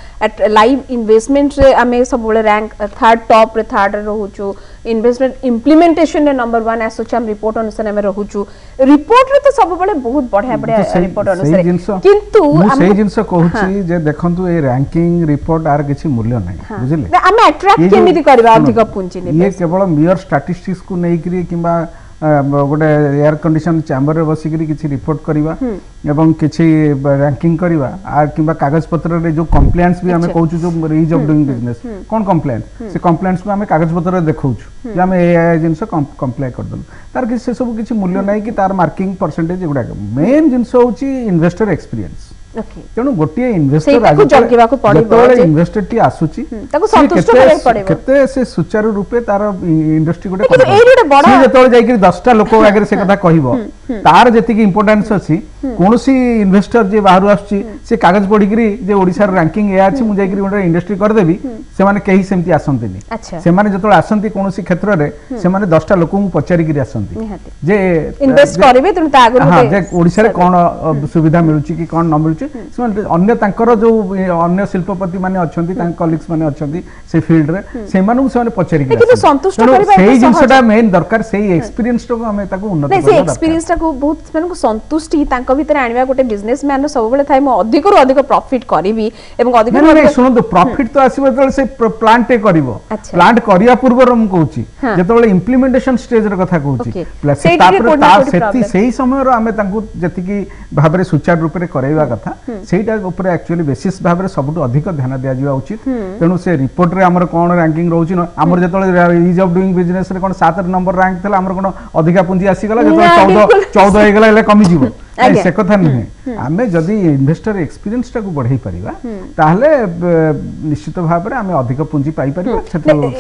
लाइव इन्वेस्टमेंट रे हमें सब बळे रैंक थर्ड टॉप रे थर्ड रे रहूचु इन्वेस्टमेंट इंप्लीमेंटेशन रे नंबर 1 एसोचाम रिपोर्ट अनुसार हमें रहूचु रिपोर्ट रे तो सब बळे बहुत बढ़िया बढ़िया रिपोर्ट अनुसार किंतु हम सही जिंस कहूची जे देखंतु ए रैंकिंग रिपोर्ट आर किछि मूल्य नै बुझिले हमें अट्रैक्ट केमिति करबा अधिक पुंजी ने ये केवल मियर स्टैटिस्टिक्स को नै करी किबा गोटे एयर कंडीशन चैम्बर रे बसी करी किछि रिपोर्ट करबा एवं किछि रैंकिंग करबा आ किबा कागज पत्र रे जो कंप्लेंट्स भी हमें कहूछु जो रीज ऑफ डूइंग बिजनेस कोन कंप्लेंट से कंप्लेंट्स को हमें कागज पत्र रे देखौछु जे हमें ए जिंस कंप्लाई कर दल तार कि से सब किछि मूल्य नै कि तार मार्किंग परसेंटेज गुडा मेन जिंस होउची इन्वेस्टर एक्सपीरियंस तेणु गोटे इन्वेस्टर इन्वेस्टर टी आसुची केते से सुचारू रूपे तार इंडस्ट्री गोटे जेतोळे जाई कि 10टा लोक आगे से कथा कहिबो तार जेति कि इंपोर्टेंस अछि कोनोसी इन्वेस्टर जे बाहर आसुची से कागज पढी करी जे ओडिसा रैंकिंग ए अछि मु जाई करी गोटे इंडस्ट्री कर देबी से माने केही सेमति आसंतिनी से माने जेतोळे आसंती कोनोसी क्षेत्र रे से माने 10टा लोक मु पचारी करी आसंती जे इन्वेस्ट करबे तुम ता आगु हां जे ओडिसा रे कोन सुविधा मिलुची कि कोन न मिलुची अन्य तांकर जो अन्य शिल्पपति माने अछंती तांक कलीग्स माने अछंती से फील्ड रे से मानु से माने पचरी के किंतु संतुष्ट करबा सेही जिंसटा मेन दरकार सेही एक्सपीरियंस तो हमें ताको उन्नत करबा से एक्सपीरियंस को बहुत माने को संतुष्टि तांक भीतर आनिबा गोटे बिजनेसमैन सब बेले थाई म अधिक रो अधिक प्रॉफिट करबी एवं अधिक नहीं सुनो तो प्रॉफिट तो आसीबो तले से प्लांट ए करिवो प्लांट करिया पूर्व हम कहूची जेतोले इंप्लीमेंटेशन स्टेज रे कथा कहूची प्लस तापर सेती सेही समय रो हमें तांको जति की भाबरे सुचार रूप रे करैबा कथा सेटा ऊपर एक्चुअली बेसिस भाबरे सबटु अधिक ध्यान दिया जिवा उचित तेनु से रिपोर्ट रे हमर कोन रैंकिंग रहउची न हमर जेतोले इज ऑफ डूइंग बिजनेस रे कोन 7 नंबर रैंक थला हमर कोन अधिका पुंजी आसी गला जेतोले 14 हे गला एले कमी जिवो से कथा नहीं आमे जदी इन्वेस्टर एक्सपीरियंस टा को बढ़ाई परिबा ताहले निश्चित भाव रे आमे अधिक पुंजी पाई परिबा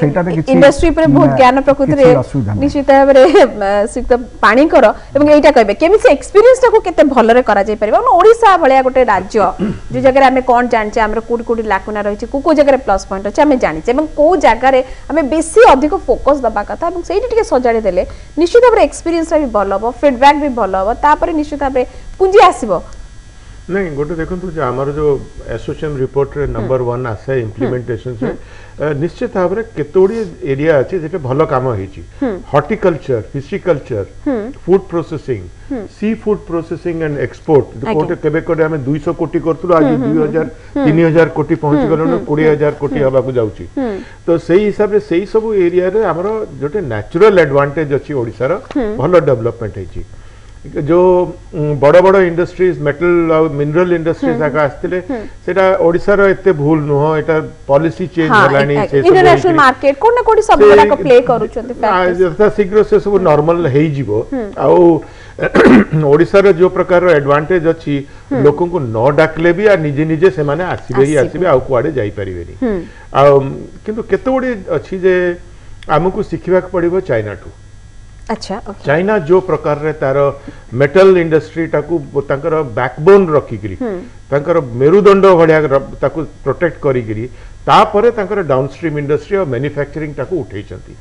सेटा रे किछि इंडस्ट्री पर बहुत ज्ञान प्रकृति रे निश्चित भाव रे सिक्त पानी करो एवं एटा कहबे केमि से एक्सपीरियंस टा को केते भल रे करा जाय परिबा ओडिसा भलिया गोटे राज्य जो जगह रे आमे कोन जानचे हमर कोडी कोडी लाकुना रहिछि को जगह रे प्लस पॉइंट अछि आमे जानिछे एवं को जगह रे आमे बेसी अधिक फोकस दबा कथा एवं सेठी टिके सजाडी देले निश्चित भाव रे एक्सपीरियंस रा भी भल हो फीडबैक भी भल हो तापर निश्चित भाव रे पुंजी आसीबो नहीं गोटे देखो जो आमर जो एसोसिएशन रिपोर्ट रे नंबर 1 आसे इम्प्लीमेंटेशन से निश्चित भाव में केतोड़ी एरिया अच्छे जेटे भल काम होइची horticulture pisciculture food processing sea food processing and export कोटे केबे कोटे हमें 200 कोटी करथुलो आज 2000 3000 कोटी पहुंच गलो 20000 कोटी हबा को जाउची तो सेही हिसाब रे सेही सब एरिया रे हमरो जोटे नेचुरल एडवांटेज अछि ओडिसा रो भल डेवलपमेंट हेची जो बड़ बड़ इंडस्ट्रीज मेटल और मिनरल इंडस्ट्रीज आका आस्तिले सेटा ओडिसा रो एते भूल नुह एटा पॉलिसी चेंज हलानी से इंटरनेशनल मार्केट कोन ना कोडी सब बड़ा को प्ले करूछंती फैक्टर्स जता शीघ्र से सब नॉर्मल हेई जीवो आ ओडिसा रो जो प्रकार रो एडवांटेज अछि लोक को न डाकले भी आ निजे निजे से माने आसीबे ही आसीबे आ कुआडे जाई परिबेनी आ किंतु केते ओडी अछि जे हमकु सिखिबा पड़िबो चाइना टू अच्छा चाइना जो प्रकार रे तार मेटल इंडस्ट्री टाकू ताकर बैकबोन रखिकरी ताकर मेरुदंड भड़िया ताकू प्रोटेक्ट करिकरी तापरे ताकर डाउनस्ट्रीम इंडस्ट्री और मैन्युफैक्चरिंग टाकू उठैचंती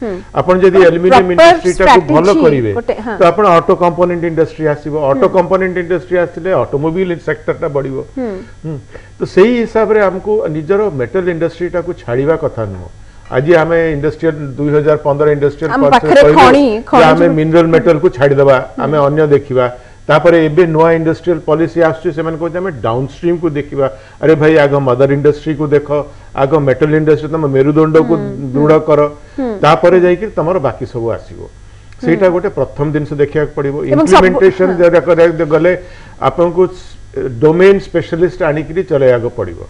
आपण जदी एल्युमिनियम इंडस्ट्री टाकू भलो करिवे तो आपण ऑटो कंपोनेंट इंडस्ट्री आसीबो ऑटो कंपोनेंट इंडस्ट्री आसिले ऑटोमोबाइल सेक्टर टा बढ़िबो तो सही हिसाब रे हमको निजरो मेटल इंडस्ट्री टाकू छाड़ीबा कथा नो आज आम इंडस्ट्रियल 2015 इंडस्ट्रियल आम मिनरल मेटल को छाड़ी दबा आम अन्य देखिबा तापरे एबे नुआ इंडस्ट्रियल पॉलिसी आछे से मन को आम डाउनस्ट्रीम को देखिबा अरे भाई आग मदर इंडस्ट्री को देख आग मेटल इंडस्ट्री तुम मेरुदंड को दृढ़ कर तापरे जाई कि तमरो बाकी सब आसीबो सेटा गोटे प्रथम दिन से देखिया पड़िबो इम्प्लीमेंटेशन गले आपन को डोमेन स्पेशलिस्ट आनिकरी चले आगो पड़िबो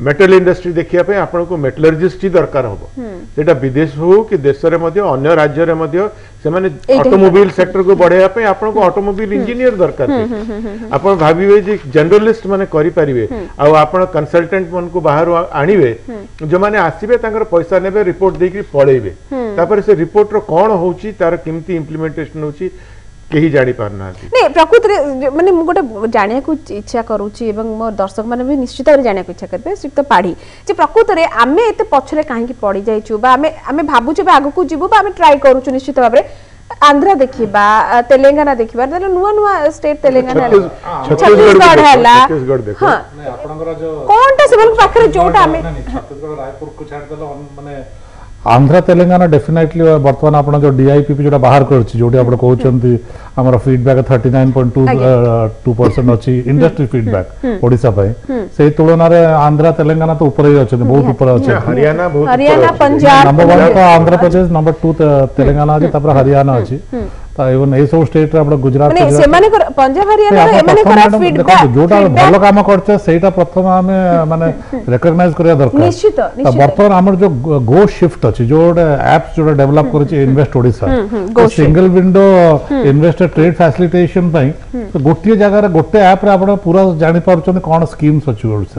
मेटल इंडस्ट्री देखिया पे आपन को मेटलर्जिस्ट ही दरकार होबो सेटा विदेश हो कि देश रे मध्य अन्य राज्य रे मध्य से माने ऑटोमोबाइल सेक्टर को बढ़ाया पे आपन को ऑटोमोबाइल इंजीनियर दरकार आपन भाबिबे जे जनरलिस्ट माने करि परिबे आ आपन कंसल्टेंट मन को बाहर आनिबे जो माने आसीबे तांकर पैसा नेबे रिपोर्ट देकरी पळेबे तापर से रिपोर्ट रो कोन होउची तार किमती इम्प्लीमेंटेशन होउची केही जानि पारना नहीं प्रकृति रे माने मु गोटे जानिया को इच्छा करूची एवं मो दर्शक माने भी निश्चित भाव जानिया को इच्छा करबे सिक्त पाड़ी जे प्रकृति रे आमे एते पछरे काहे की पड़ी जाइछु बा आमे भाबुछु बा आगु को जीवो बा आमे ट्राई करूछु निश्चित भाव रे आंध्र देखिबा तेलंगाना देखिबा देले नुवा नुवा स्टेट तेलंगाना छत्तीसगढ़ हला छत्तीसगढ़ देखो नहीं आपनकर जो कोनटा सेबन पाखरे जोटा आमे छत्तीसगढ़ रायपुर को छाड़ देलो माने आंध्र तेलंगाना डेफिनेटली वर्तमान आपण जो डीआईपीपी जोटा बाहर करछि जोटी आपण कहउचंती हमर फीडबैक 39.2% अछि इंडस्ट्री फीडबैक ओडिसा पय सेही तुलना रे आंध्र तेलंगाना तो ऊपर ही अछि बहुत ऊपर अछि हरियाणा पंजाब नंबर 1 तो आंध्र प्रदेश नंबर 2 तेलंगाना अछि तापर हरियाणा अछि ता एवं ए सब स्टेट रे आपण गुजरात माने से माने पंजाब हरियाणा रे माने करा फीडबैक जोटा भलो काम करछे सेटा प्रथम हमें माने रिकॉग्नाइज करिया दरकार निश्चित वर्तमान हमर जो गो शिफ्ट अछि जो एप्स जो डेवलप करछि invest Odisha single window investor trade facilitation पई तो गोटिए जगह रे गोटे ऐप रे आपण पूरा जानि पारछन कोन स्कीम्स अछि ओडिसा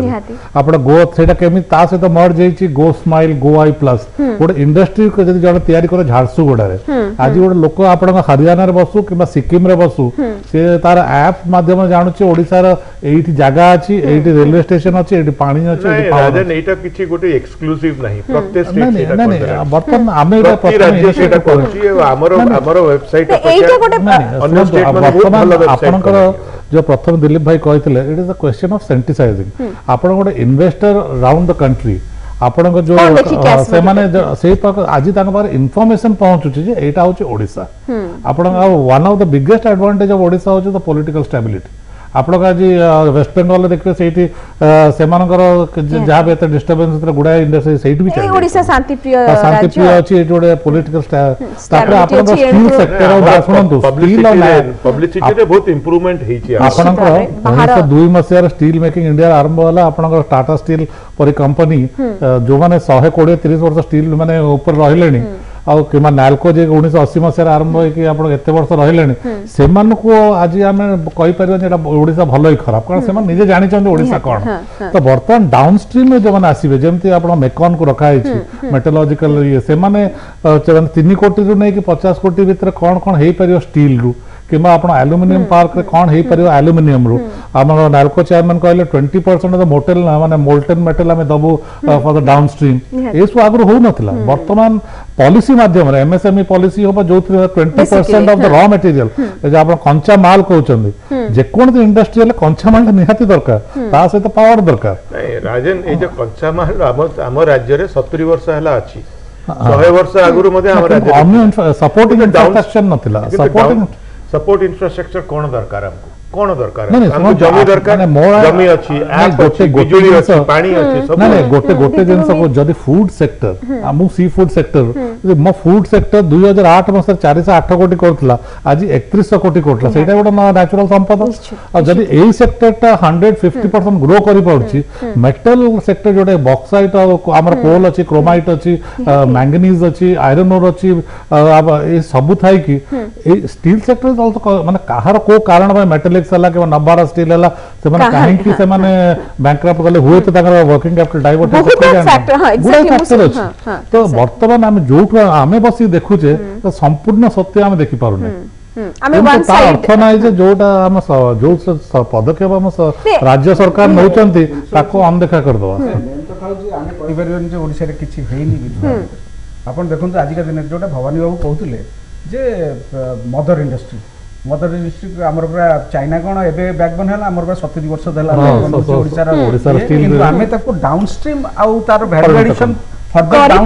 आपण गो सेटा केमि ता से तो मर्ज जेछि गो स्माइल गो आई प्लस गोटे इंडस्ट्री को जदि जण तयारी करे झारसुगुडा रे आज गोटे लोक आपण हरियाणा रे बसु किबा सिक्किम रे बसु से तार ऐप माध्यम जानुछि ओडिसा रे एठी जगह अछि एठी रेलवे स्टेशन अछि एठी पानी अछि एठी पावर एटा किछि गोटे एक्सक्लूसिव नाही प्रत्येक स्टेट सेटा नहीं वर्तमान आमे एटा राज्य सेटा करूछि हमर वेबसाइट अन्य स्टेट में बहुत भलो वेबसाइट आपनकर जो प्रथम दिलीप भाई कहथिले it is a question of sensitizing आपण गोटे इन्वेस्टर राउंड द कंट्री आपण जो से माने से आज तांग पर इंफॉर्मेशन पहुंचुछि जे एटा होछि ओडिसा आपण one of the biggest advantage of Odisha होछि द पॉलिटिकल स्टेबिलिटी आपण आज वेस्ट बेंगल देखिबे सेठी सेमानकर जहा बे एते डिस्टर्बेंस गुडा इंडस्ट्री सेठी भी चले ओडिसा शांति प्रिय अछि एटी ओडे पॉलिटिकल तापर आपण स्किल सेक्टर और सुनंतु स्किल और पब्लिसिटी रे बहुत इंप्रूवमेंट हेछि आपण 1902 मसिया स्टील मेकिंग इंडिया आरंभ होला आपण टाटा स्टील परि कंपनी जो माने 120-30 वर्ष स्टील माने ऊपर रहिलेनी आ किमा नालको जे 1980 मसिया आरंभ होई कि आपण एते वर्ष रहिलेनी सेमान को आज आमे कहि परिबो जे ओडिसा भलो ही खराब कारण सेमान निजे जानि चंद ओडिसा कोन तो वर्तमान डाउनस्ट्रीम में जो माने आसीबे जेमति आपण मेकॉन को रखा हिछि मेटलॉजिकल ये से माने 3 कोटी रु नै कि 50 कोटी भीतर कोन कोन हेई परियो स्टील रु किंबा आपण एल्युमिनियम पार्क रे कोन हेई परियो एल्युमिनियम रु हमर नालको चेयरमैन कहले 20% ऑफ द मोटेल माने मोल्टन मेटल हमें दबु फॉर द डाउनस्ट्रीम एसु आगु हो नथिला वर्तमान पॉलिसी माध्यम रे एमएसएमई पॉलिसी होबा जो 20% ऑफ द रॉ मटेरियल जे आपण कंचा माल कहउचंदी जे कोन इंडस्ट्रियल कंचा माल निहाती दरकार ता सहित पावर दरकार नहीं राजन ए जो कंचा माल हम राज्य रे 70 वर्ष हला अछि 100 वर्ष आगुरु मध्ये हम राज्य सपोर्टिंग इंफ्रास्ट्रक्चर नथिला सपोर्ट इंफ्रास्ट्रक्चर कोन दरकार हमको कोन दरकार नहीं, हमको जमी दरकार जमी अछि ऐप अछि बिजुली अछि पानी अछि सब नहीं गोटे जिनस को जदी फूड सेक्टर आमु सी फूड सेक्टर मो फूड सेक्टर 2008 मस 408 कोटी करथला आज 3100 कोटी करथला सेटा गोटा नेचुरल संपद और जदी एई सेक्टर ता 150% ग्रो करि पड़छि मेटल सेक्टर जोडे बॉक्साइट हमर कोल अछि क्रोमाइट अछि मैंगनीज अछि आयरन ओर अछि ए सब थाई कि ए स्टील सेक्टर इज आल्सो माने काहर को कारण बा मेटल सला के नबारा स्टील हला से माने काहे कि से माने बैंकक्रप्ट गले हुए तो ताकर वर्किंग कैपिटल डाइवर्ट फैक्टर अछि तो वर्तमान हम जोठ हमें बसी देखु जे तो संपूर्ण सत्य हम देखि पारु नै हमें वन साइड अर्थ नै जे जोटा हम जो पदक्षेप हम राज्य सरकार नउचंती ताको अनदेखा कर दवा मेन तो खाउ जे आमे कहि परिबन जे ओडिसा रे किछि हेइनी भी आपण देखंतु आज का दिन जोटा भवानी बाबू कहउतले जे मदर इंडस्ट्री आमर पूरा चाइना कौन ए बैकबोन है आमर पूरा 70 वर्ष देला बैकबोन आमे ताको डाउनस्ट्रीम आउ तार value addition further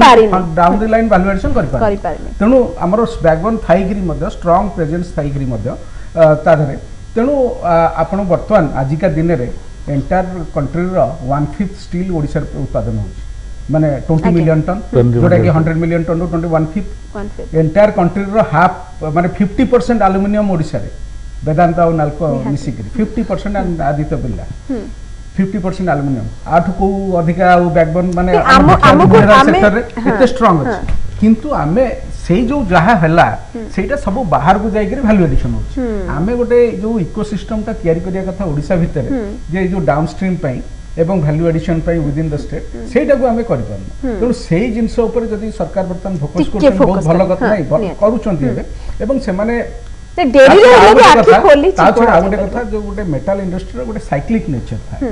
down the line value addition करि पारे तेनु आमर बैकबोन थाइगिरी मध्ये स्ट्रांग प्रेजेंस थाइगिरी मध्ये ता धरे तेनु आपण वर्तमान आजिका दिन रे एंटायर कंट्री रो 1/5 स्टील ओडिसा उत्पादन होछि माने 20 मिलियन टन जोटा कि 100 मिलियन टन 21/5 एंटायर कंट्री रो हाफ माने 50% एल्युमिनियम ओडिसा रे वेदांत और नालको मिसिकरी 50% आदित्य बिल्ला 50% एल्युमिनियम आठ को अधिका बैकबोन माने सेक्टर रे एते स्ट्रांग अछि किंतु आमे सेई जो जहा हला सेटा सब बाहर को जाई के वैल्यू एडिशन होछि आमे गोटे जो इकोसिस्टम ता तयारी करिया कथा ओडिसा भितर जे जो डाउनस्ट्रीम पई एवं वैल्यू एडिशन पई विद इन द स्टेट सेटा को हमें करि पारन तो सेई जिंस ऊपर जदी सरकार बर्तन फोकस करते बहुत भलो कथा नै करूचंती एवं से माने डेली रे लोग आखि खोली ता छोड़ आ गोटे कथा जो गोटे मेटल इंडस्ट्री रो गोटे साइक्लिक नेचर था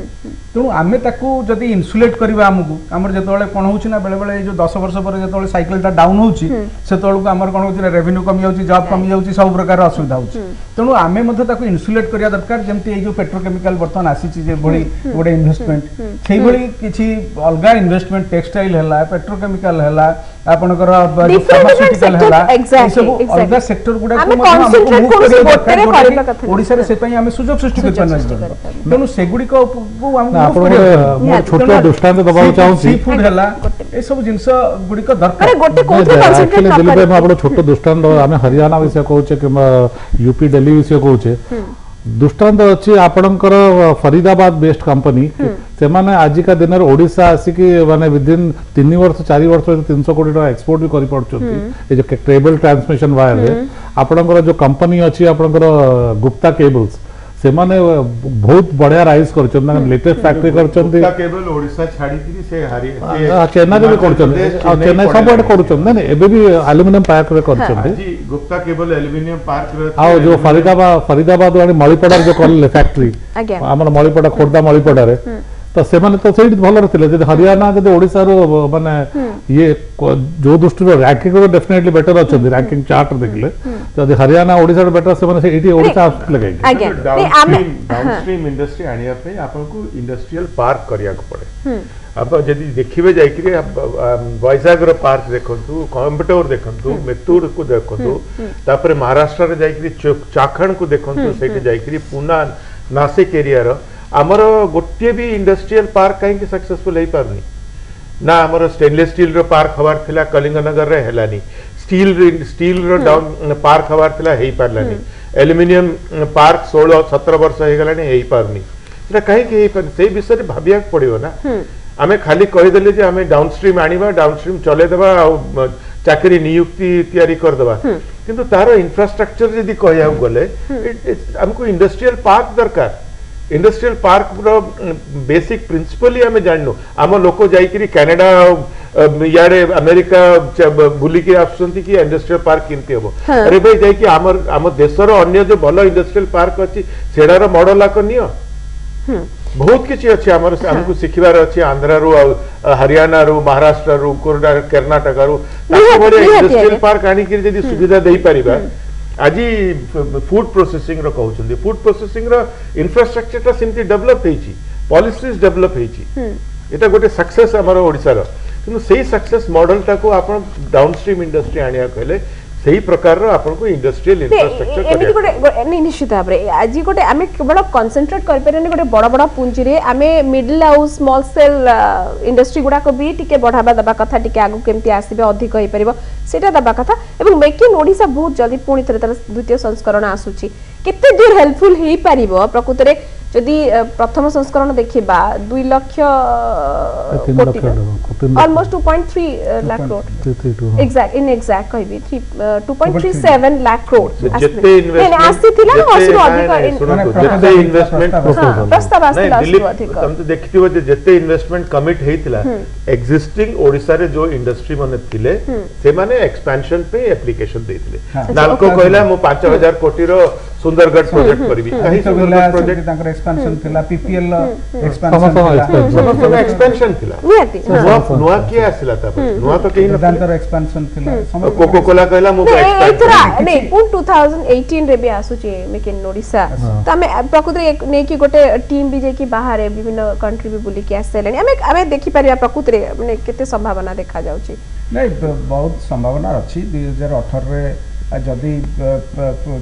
तो आमे ताकू जदी इन्सुलेट करबा हमकु हमर जेतोले कोन होछि ना बेले बेले जो 10 वर्ष पर जेतोले साइकिल ता डाउन होछि से तोळ को हमर कोन होछि ना रेवेन्यू कमी होछि जॉब कमी होछि सब प्रकार असुविधा होछि तणु आमे मध्ये ताकू इन्सुलेट करिया दरकार जेमति ए जो पेट्रोकेमिकल बर्तन आसीछि जे भली गोटे इन्वेस्टमेंट सेही भली किछि अलगा इन्वेस्टमेंट टेक्सटाइल हला पेट्रोकेमिकल हला आपनकर फार्मास्यूटिकल हला ए सब अलगा सेक्टर गुडा को ओडिसा रे से पई हमें सुजोग सृष्टि कर पाना तेनु सेगुडी को हम छोट दृष्टांत दबाउ चाहू सी फूड हला ए सब जिंस गुडी को दरकार अरे गोटे कोथि कॉन्सेंट्रेट कर दिल्ली में आपण छोट दृष्टांत हमें हरियाणा विषय कहूचे कि यूपी दिल्ली विषय कहूचे दृष्टांत अच्छी आपणकर फरीदाबाद बेस्ड कंपनी से माने आजिका दिन ओडिशा आसिकी माने विदिन 3 वर्ष 4 वर्ष 300 कोटी टका एक्सपोर्ट भी करि पड़छथि ए जो केबल ट्रांसमिशन वायर रे आपणकर जो कंपनी अछि आपणकर गुप्ता केबल्स से माने बहुत बढ़िया राइज करछन लेटेस्ट फैक्ट्री करछन गुप्ता केबल ओडिशा छाडी कि से हारी चेन्नई रे भी करछन चेन्नई सब बड करछन नै एबे भी एल्युमिनियम पार्क रे करछन जी गुप्ता केबल एल्युमिनियम पार्क रे आ जो फरीदाबाद वाली मळीपडा जो करले फैक्ट्री हमर मळीपडा खोर्दा मळीपडा रे तो से माने तो सेठी भलो रथिले जे हरियाणा जे ओडिसा रो माने ये जो दृष्टि रैंकिंग रो डेफिनेटली बेटर अछि रैंकिंग चार्ट देखले तो हरियाणा ओडिसा रो बेटर से माने से एठी ओडिसा आस्ले गई डाउनस्ट्रीम इंडस्ट्री आनिया पे आपको इंडस्ट्रियल पार्क करिया को पड़े आप जदी देखिबे जाई कि वैजाग रो पार्क देखंतु कोयंबटूर देखंतु मेत्तूर को देखंतु तापर महाराष्ट्र रे जाई कि चाखण को देखंतु सेठी जाई कि पुना नासिक एरिया रो आमर गोटे भी इंडस्ट्रियल पार्क कहीं सक्सेसफुल हो पारनी ना आमर स्टेनलेस स्टील रो पार्क हवार थिला कलिंगनगर रे हेलानी स्टील रो डाउन पार्क हवार थिला हेई पारलानी एल्युमिनियम पार्क 16-17 वर्ष हे गलानी हेई पारनी एटा कहीं के हेई पारनी से विषय रे भाबिया पड़ियो ना आमे खाली कहि देले जे आमे डाउनस्ट्रीम आनिबा डाउनस्ट्रीम चले देबा आ चाकरी नियुक्ति तैयारी कर देबा किंतु तारो इंफ्रास्ट्रक्चर यदि कहया गले हमको इंडस्ट्रियल पार्क दरकार इंडस्ट्रियल पार्क रो बेसिक प्रिंसिपल ही हमें जाननो आम लोक जाइकरी कनाडा याडे अमेरिका बुलिकी आसुचंती कि इंडस्ट्रियल पार्क किनती हबो अरे भाई जाई कि आम देशर अन्य जो भल इंडस्ट्रियल पार्क अछि सेडार मॉडल आक नियो बहुत किसी अच्छे आमको शिखबार अच्छे आंध्र रु हरियाणा रु महाराष्ट्र रु कर्नाटक रु इंडस्ट्रियल पार्क आनिक जदि सुविधा दे पारिबा आज फूड प्रोसेसिंग रो कहउछन्ती फूड प्रोसेसिंग रो इंफ्रास्ट्रक्चर ता सिमती डेवलप हेची पॉलिसीज डेवलप हेची एटा गोटे सक्सेस हमर ओडिसा रो किंतु सेही सक्सेस मॉडल ताको आपण डाउनस्ट्रीम इंडस्ट्री आनिया कहले सही प्रकार रो आपन को इंडस्ट्रियल इंफ्रास्ट्रक्चर एमिति गोटे निश्चित भाव रे आज गोटे आमे केवल कंसंट्रेट कर परने गोटे बड़ बड़ पूंजी रे आमे middle house small scale industry गुडा को भी टिके बढ़ावा दबा कथा टिके आगु केमती आसीबे अधिक होई परिबो सेटा दबा कथा एवं मेक इन ओडिसा बहुत जल्दी पुणी थरे तर द्वितीय संस्करण आसुची केते दूर हेल्पफुल हेई परिबो प्रकृत रे जदि प्रथम संस्करण देखिबा 2 लाख कोटी almost 2.3 lakh crore exact in exact कहबी 2.37 लाख करोड़ जत्ते इन्वेस्टमेंट आसीथिला असुरो अधिक जत्ते इन्वेस्टमेंट प्रस्ताव आसीथिला असुरो अधिक तुम तो देखिथिबो जे जत्ते इन्वेस्टमेंट कमिट हेतिला एक्जिस्टिंग ओडिसा रे जो इंडस्ट्री माने थिले से माने एक्सपेंशन पे एप्लीकेशन देथिले नालको कहला मो 5000 कोटी रो सुंदरगढ़ प्रोजेक्ट करबी कहीं सुंदरगढ़ प्रोजेक्ट तांकर एक्सपेंशन थिला पीपीएल एक्सपेंशन थिला सब एक्सपेंशन थिला नुआ के आसिला ता नुआ तो कहीं दांतर एक्सपेंशन थिला कोको कोला कहला मो एक्सपेंशन नहीं पुन 2018 रे भी आसुची मेक इन ओडिसा त हमें प्रकृति नै कि गोटे टीम भी जे कि बाहर विभिन्न कंट्री भी बुली के आसेलेनी हमें देखि परिया प्रकृति रे माने केते संभावना देखा जाउची नहीं बहुत संभावना अछि 2018 रे जदि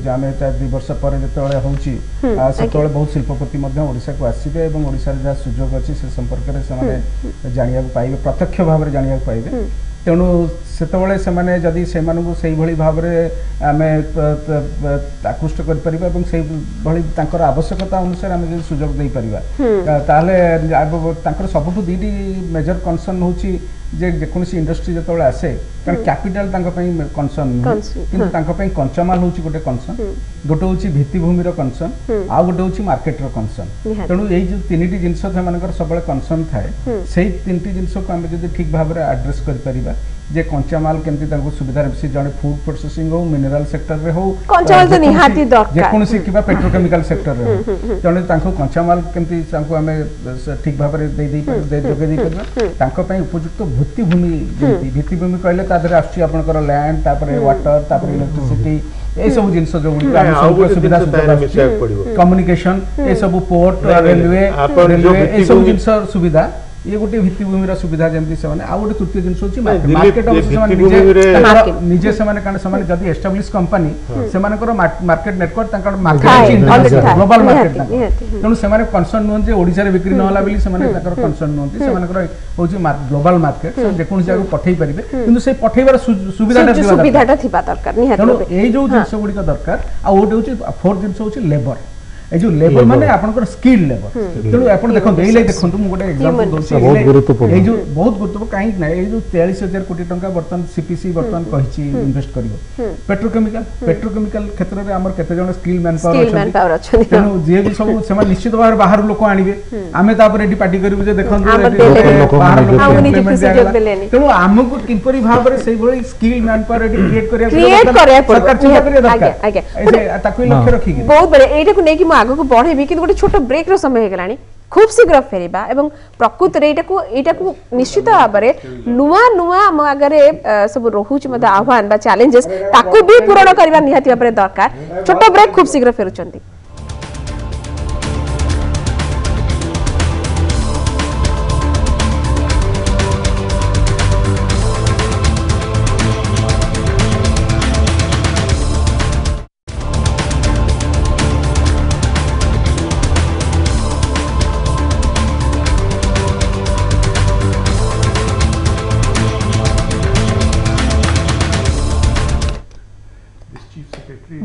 जाने 2 वर्ष पर जेतबेले होउची सेतबेले बहुत शिल्पपति मध्ये ओडिसा को आसीबे एवं ओडिसा रे जा सुयोग अछि से संपर्क रे से माने जानिया पाइबे प्रत्यक्ष भाव रे जानिया पाइबे तेणु सेतबेले से माने जदि से मानकु सेही भली भाव रे आमे आकृष्ट कर परिबा एवं सेही भली तांकर आवश्यकता अनुसार आमे जे सुयोग दे परिबा ताले तांकर सबटु दीडी मेजर कंसर्न होची जे जेकोनसी इंडस्ट्री जतबेले आसे कारण कैपिटल तांका पई कंसर्न किंतु तांका पई कंचामाल होची गोटे कंसर्न गोटे होची भित्तिभूमि रो कंसर्न आ गोटे होची मार्केट रो कंसर्न तेणु एई जो तीनटी जिंस से मानकर सबले कंसर्न थाए सेही तीनटी जिंस को आमे जदि ठीक भाव रे एड्रेस कर परिबा जे कंचामाल केमती तांको सुविधा रे जने फूड प्रोसेसिंग हो मिनरल सेक्टर रे हो कंचामाल तो निहाती दरकार जेकोनसी किबा पेट्रोकेमिकल सेक्टर रे हो जने तांको कंचामाल केमती तांको आमे ठीक भाव रे दे जोगे दे करबा तांको पई उपयुक्त भित्तिभूमि जेमती भित्तिभूमि कहले तादरे आछि आपनकर लैंड तापरे वाटर तापरे इलेक्ट्रिसिटी ए सब जिंस जो गुडी सुविधा कम्युनिकेशन ए सब पोर्ट रेलवे ए सब जिंस सुविधा ये गोटे भित्तिभूमि रा सुविधा जेमती से माने आ गोटे तृतीय जिंस होची मार्केट निजे से माने कारण से माने जदी एस्टैब्लिश कंपनी से माने मार्केट नेटवर्क तांकर मार्केट ग्लोबल मार्केट तनु से माने कंसर्न नोन जे ओडिसा रे बिक्री न होला बेली से माने तांकर कंसर्न नोन से माने होची ग्लोबल मार्केट जे कोन जागो पठेई परिबे किंतु से पठेइबार सुविधाटा थिबा दरकार निहात तनु एई जो जिंस गुडी का दरकार आ ओटे होची फोर्थ जिंस होची लेबर ए जो लेबर माने आपनकर स्किल लेबर तेनु आपण देखन एई ले देखन तुम गोटे एग्जांपल दोसी बहुत गुरुत्वपूर्ण ए जो बहुत गुरुत्वपूर्ण काहे नै ए जो 43000 कोटी टंका बर्तन सीपीसी बर्तन कहिछि इन्वेस्ट करिवो पेट्रोकेमिकल क्षेत्र रे हमर केते जण स्किल मैन पावर अछन तेनु जे भी सब सेमा निश्चित भाव बाहर लोक आनिबे आमे ता पर एडी पार्टी करिवो जे देखन बाहर लोक तेनु हमकु किपरि भाव रे सेही भली स्किल मैन पावर एडी क्रिएट करिया सरकार चिंता करिया दरकार ऐसे ताकु लक्ष्य रखी बहुत बड़े एटा को नै कि आगो को बढ़ेबी कि गोटे छोट ब्रेक रो समय हेगलानी खूब शीघ्र फेरिबा एवं प्रकृत रे एटा को निश्चित भाव रे नुआ हम आगरे सब रहुच मते आह्वान बा चैलेंजेस ताकू भी पूर्ण करबा निहाती भाव रे दरकार छोट ब्रेक खूब शीघ्र फेरुचंती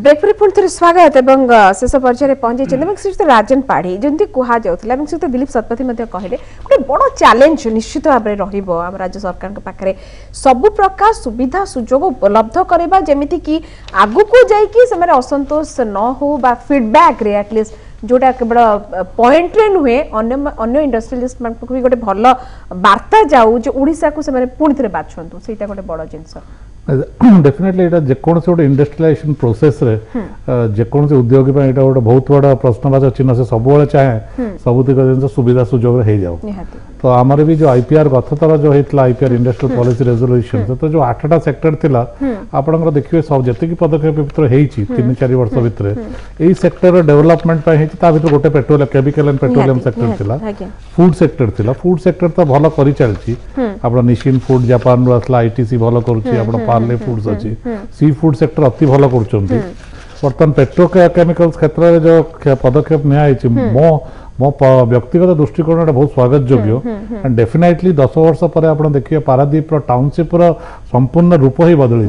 ब्रेक पुणी थे स्वागत एवं शेष पर्यायर पहुंची श्रीयुक्त राजन पाढ़ी जमी कह जाऊला श्रीयुक्त दिलीप शतपथी कहले गोटे बड़ चैलेंज निश्चित भाव में रहा राज्य सरकार पाखे सबु प्रकार सुविधा सुजोग उपलब्ध करवा जमीती कि आगु को जाइए असंतोष न हो फीडबैक रे एटलिस्ट जोटा केवल पॉइंट रे नुहे अन्य इंडस्ट्रियलिस्ट मान को भी गोटे भल वार्ता जाऊ जो ओडिसा को से माने पुणी थे बाछंतु सेटा गोटे बड़ जिंस डेफिनेटली एटा जेकोन से गोटे इंडस्ट्रियलाइजेशन प्रोसेस रे जेकोन से उद्योग पे एटा गोटे बहुत बड़ा प्रश्नवाचक चिन्ह से सब बेले चाहे सबुतिक जिनस सुविधा सुजोग रे हे जाऊ तो आमर भी जो आईपीआर गथतर जो होता आईपीआर इंडस्ट्रियल पॉलिसी रेजोल्यूशन तो जो 8टा सेक्टर थिला आपनकर देखिए सब जति पदक्षेप भितर हेची 3-4 वर्ष भितर एई सेक्टर डेवलपमेंट पे हेची ता भितर गोटे petrol chemical and petroleum sector थिला फूड सेक्टर थिला फूड सेक्टर तो भलो करि चलची आपन निशिन फूड जापान रो असला आईटीसी भलो करूची आपन पार्ले फूड्स अछि सी फूड सेक्टर अति भलो करूचंती वर्तमान पेट्रोकेमिकल्स क्षेत्र में जो पदक्षेप नियाइछि मो व्यक्तिगत दृष्टिकोण बहुत स्वागत योग्य एंड डेफिनेटली 10 वर्ष पर आप देखिए पारादीप टाउनशिप संपूर्ण रूप ही बदली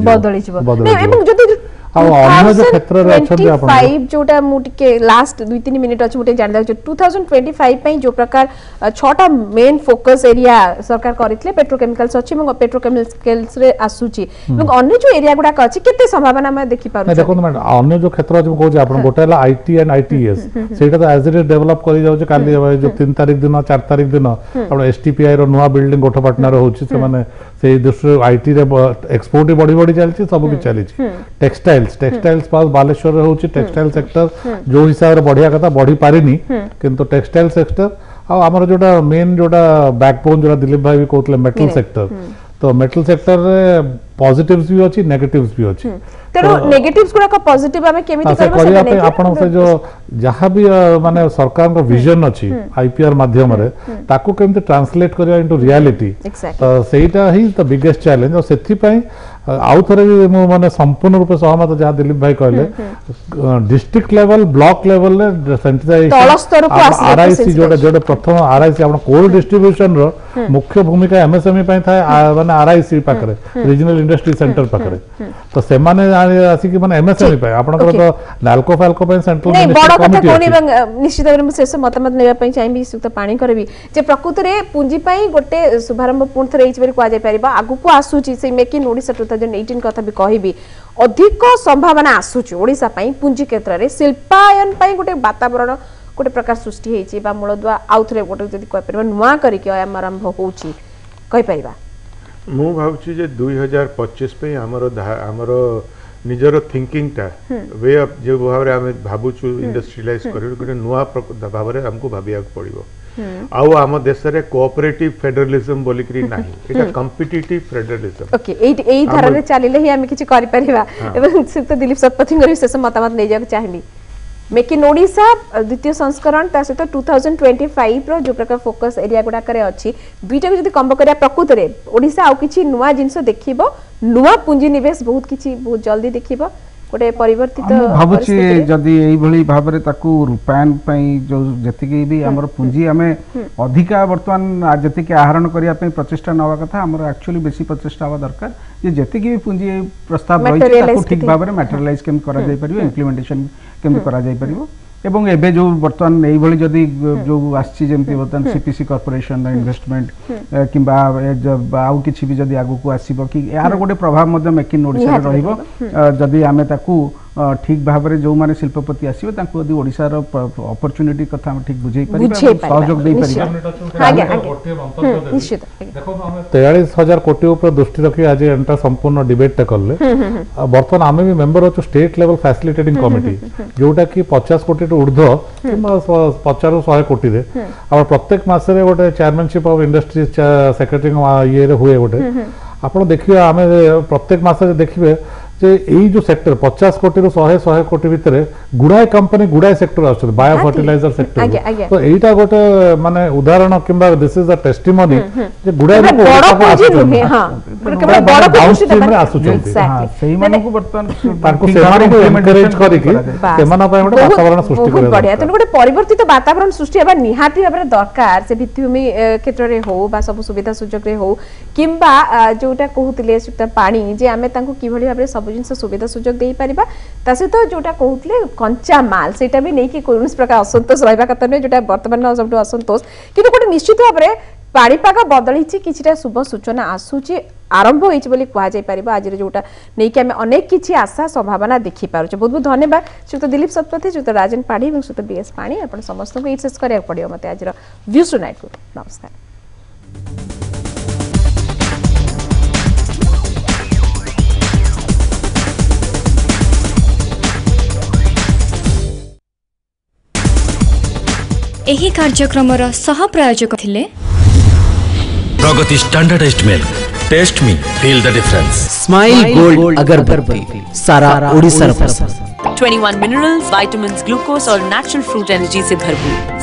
अन्य जो क्षेत्र रे अछन आपण 25 जोटा मु टिके लास्ट 2-3 मिनिट अछि उटे जान दउ 2025 पई जो प्रकार 6टा मेन फोकस एरिया सरकार करितले पेट्रोकेमिकल्स अछि एवं पेट्रोकेमिकल्स रे आसुची एवं अन्य जो एरिया गुडा अछि केते संभावना में देखि पारु देखो मैडम अन्य जो क्षेत्र अछि कहू आपण गोटेला आईटी एंड आईटीएस सेटा तो एज इट इज डेवलप करि जाउ काली जो 3 तारिख दिन 4 तारिख दिन आपण एसटीपीआई रो नवा बिल्डिंग गोठपाटना रो होछि से माने से दृष्टि आईटी रे एक्सपोर्ट बढ़ी चलछि सब भी चलछि टेक्सटाइल्स पास बालेश्वर रे होछि टेक्सटाइल सेक्टर जो हिसाब रे बढ़िया कथा बढ़ी पारिनी किंतु टेक्सटाइल सेक्टर आ हमर जोटा मेन जोटा बैकबोन जोटा दिलीप भाई भी कहतले मेटल सेक्टर तो मेटल सेक्टर रे पॉजिटिव्स भी अछि नेगेटिव्स भी अछि तेरो नेगेटिव्स गुडा का पॉजिटिव हमें केमिति करबो से आपण से जो जहां भी माने सरकार को विजन अछि आईपीआर माध्यम रे ताको केमिति ट्रांसलेट करिया इनटू रियलिटी तो सेटा ही द बिगेस्ट चैलेंज और सेथि पई आउ थरे भी मो माने संपूर्ण रूप सहमत जहां दिलीप भाई कहले डिस्ट्रिक्ट लेवल ब्लॉक लेवल रे सेंट्रलाइजेशन आरआईसी जोडे प्रथम आरआईसी आपण कोर डिस्ट्रीब्यूशन रो मुख्य भूमिका एमएसएमई पई थाए माने आरआईसी पाकरे रीजनल इंडस्ट्री सेंटर पाकरे तो से माने आसी कि माने एमएसएमई पई आपनकर तो नाल्को फाल्को पई सेंट्रल नहीं बड़ कथा कोनी निश्चित भाବରେ ମୁଁ ଶେଷ ମତାମତ ନେବା ପାଇଁ ଚାହିଁବି ସୁକ୍ତ ପାଣି କରିବି ଯେ ପ୍ରକୃତରେ ପୁଞ୍ଜି ପାଇଁ ଗୋଟେ ଶୁଭାରମ୍ଭ ପୁଣି ଥରେ ହେଇଛି ବୋଲି କୁହାଯାଇ ପାରିବ ଆଗକୁ ଆସୁଛି ସେ मेक इन ओडिशा 2018 କଥା ବି କହିବି ଅଧିକ ସମ୍ଭାବନା ଆସୁଛି ओडिशा ପାଇଁ पुंजी क्षेत्र रे शिल्पायन ପାଇଁ ଗୋଟେ वातावरण ଗୋଟେ प्रकार सृष्टि ହେଇଛି ବା मूलदुआ आउथरे ଗୋଟେ ଯଦି କହି परिबा नुवा करिके आरंभ होउची कहि परिबा मु भाबुची जे 2025 पे हमरो निजर थिंकिंग टा वे ऑफ जो भाव रे हम भाबुचु इंडस्ट्रियलाइज करियो गोटे नुवा भाव रे हमको भाबिया पड़िबो आउ आम देश रे कोऑपरेटिव फेडरलिज्म बोली करी नाही एटा कॉम्पिटिटिव फेडरलिज्म ओके एई धारा रे चलिले ही हम किछि करि परिबा एवं सिर्फ दिलीप शतपथी गरी शेष मतामत नै जाक चाहली मेक इन ओडिशा द्वितीय संस्करण ता सहित 2025 रो जो प्रकार फोकस एरिया गुडा करे अछि दुईटा को जदी कंबो करिया प्रकृत रे ओडिशा आउ किछि नुवा जिंस देखिबो नुवा पुंजी निवेश बहुत जल्दी देखिबो गोटे परिवर्तित भाबुची जदी एई भली भाबरे ताकू रूपायन पई जो जतिकी भी हमर पुंजी हमें अधिका वर्तमान जतिकी आहरण करिया पई प्रचेष्टा नवा कथा हमर एक्चुअली बेसी प्रचेष्टा हवा दरकार जे जतिकी भी पुंजी प्रस्ताव रही ताकू ठीक भाबरे मैटेरियलाइज केम करा जाय परिबो इंप्लीमेंटेशन केम करा जाय परिबो एवं एबे जो वर्तमान एई भली जदी जो आछि जेमति वर्तमान सीपीसी कॉर्पोरेशन इन्वेस्टमेंट किबा आउ किछि भी जदी आगु को आसीबो कि यार गोटे प्रभाव मध्ये मेक इन ओडिशा रे रहिबो जदी आमे ताकू ठीक भाबरे जो माने शिल्पपति आसीबो तांको यदि ओडिशा रो अपॉर्चुनिटी कथा हम ठीक बुझै परिबा सहयोग दे परिबा आगे निश्चित देखो हम 43000 कोटी ऊपर दृष्टि रखी आज एंटा संपूर्ण डिबेट टा करले वर्तमान आमे भी मेंबर अछु स्टेट लेवल फैसिलिटेटिंग कमिटी जोटा कि 50 कोटी टू ऊर्ध्व 50 100 कोटी रे और प्रत्येक मास रे गोटे चेयरमैनशिप ऑफ इंडस्ट्री सेक्रेटरी ये रे हुए गोटे आपण देखिए आमे प्रत्येक मास रे देखिबे जे एई जो सेक्टर 50 कोटी रो 100 कोटी भितरे गुडाय कंपनी गुडाय सेक्टर आछे बायो फर्टिलाइजर सेक्टर तो एईटा गोटे माने उदाहरण किंबा दिस इज अ टेस्टिमनी जे गुडाय लोक हां केवल बड़ डाउनस्ट्रीम रे आसुचंती हां सेही माने को वर्तमान ताको सेमान को एनकरेज करिकि सेमान पय गोटे वातावरण सृष्टि करे बढ़िया तने गोटे परिवर्तित वातावरण सृष्टि हेबा निहाती भाबरे दरकार से भित्तिभूमि क्षेत्र रे हो बा सब सुविधा सुजोग रे हो किंबा जोटा कहउतिले सुता पानी जे आमे तांको किभली भाबरे सब जिनस सुविधा सुजोग देई परिबा तासे तो जोटा कहउतले कंचा माल सेटा भी नै कि कोनस प्रकार असंतोष रहबा कत नै जोटा वर्तमान सबटो असंतोष किंतु गोटे निश्चित भाबरे पाणीपाग बदली किछिटा शुभ सूचना आसूची आरंभ होइछि बोली कुहा जाय परिबा आज जोटा नै कि हमें अनेक किछि आशा संभावना देखि पारुछ। बहुत बहुत धन्यवाद श्रीयुक्त दिलीप शतपथी, श्रीयुक्त राजन पाढ़ी और श्रीयुक्त बीएस पाणी। आपण समस्त को एक्सेस करिया पड़ियो मते आज व्यूज टुनाइट को नमस्कार। एही कार्यक्रमर सह प्रायोजक थिले Pragati standardized milk. Taste me, feel the difference. Smile gold अगरबत्ती सारा ओडिशा 21 मिनरल्स, विटामिन्स, ग्लूकोज और नेचुरल फ्रूट एनर्जी से भरपूर।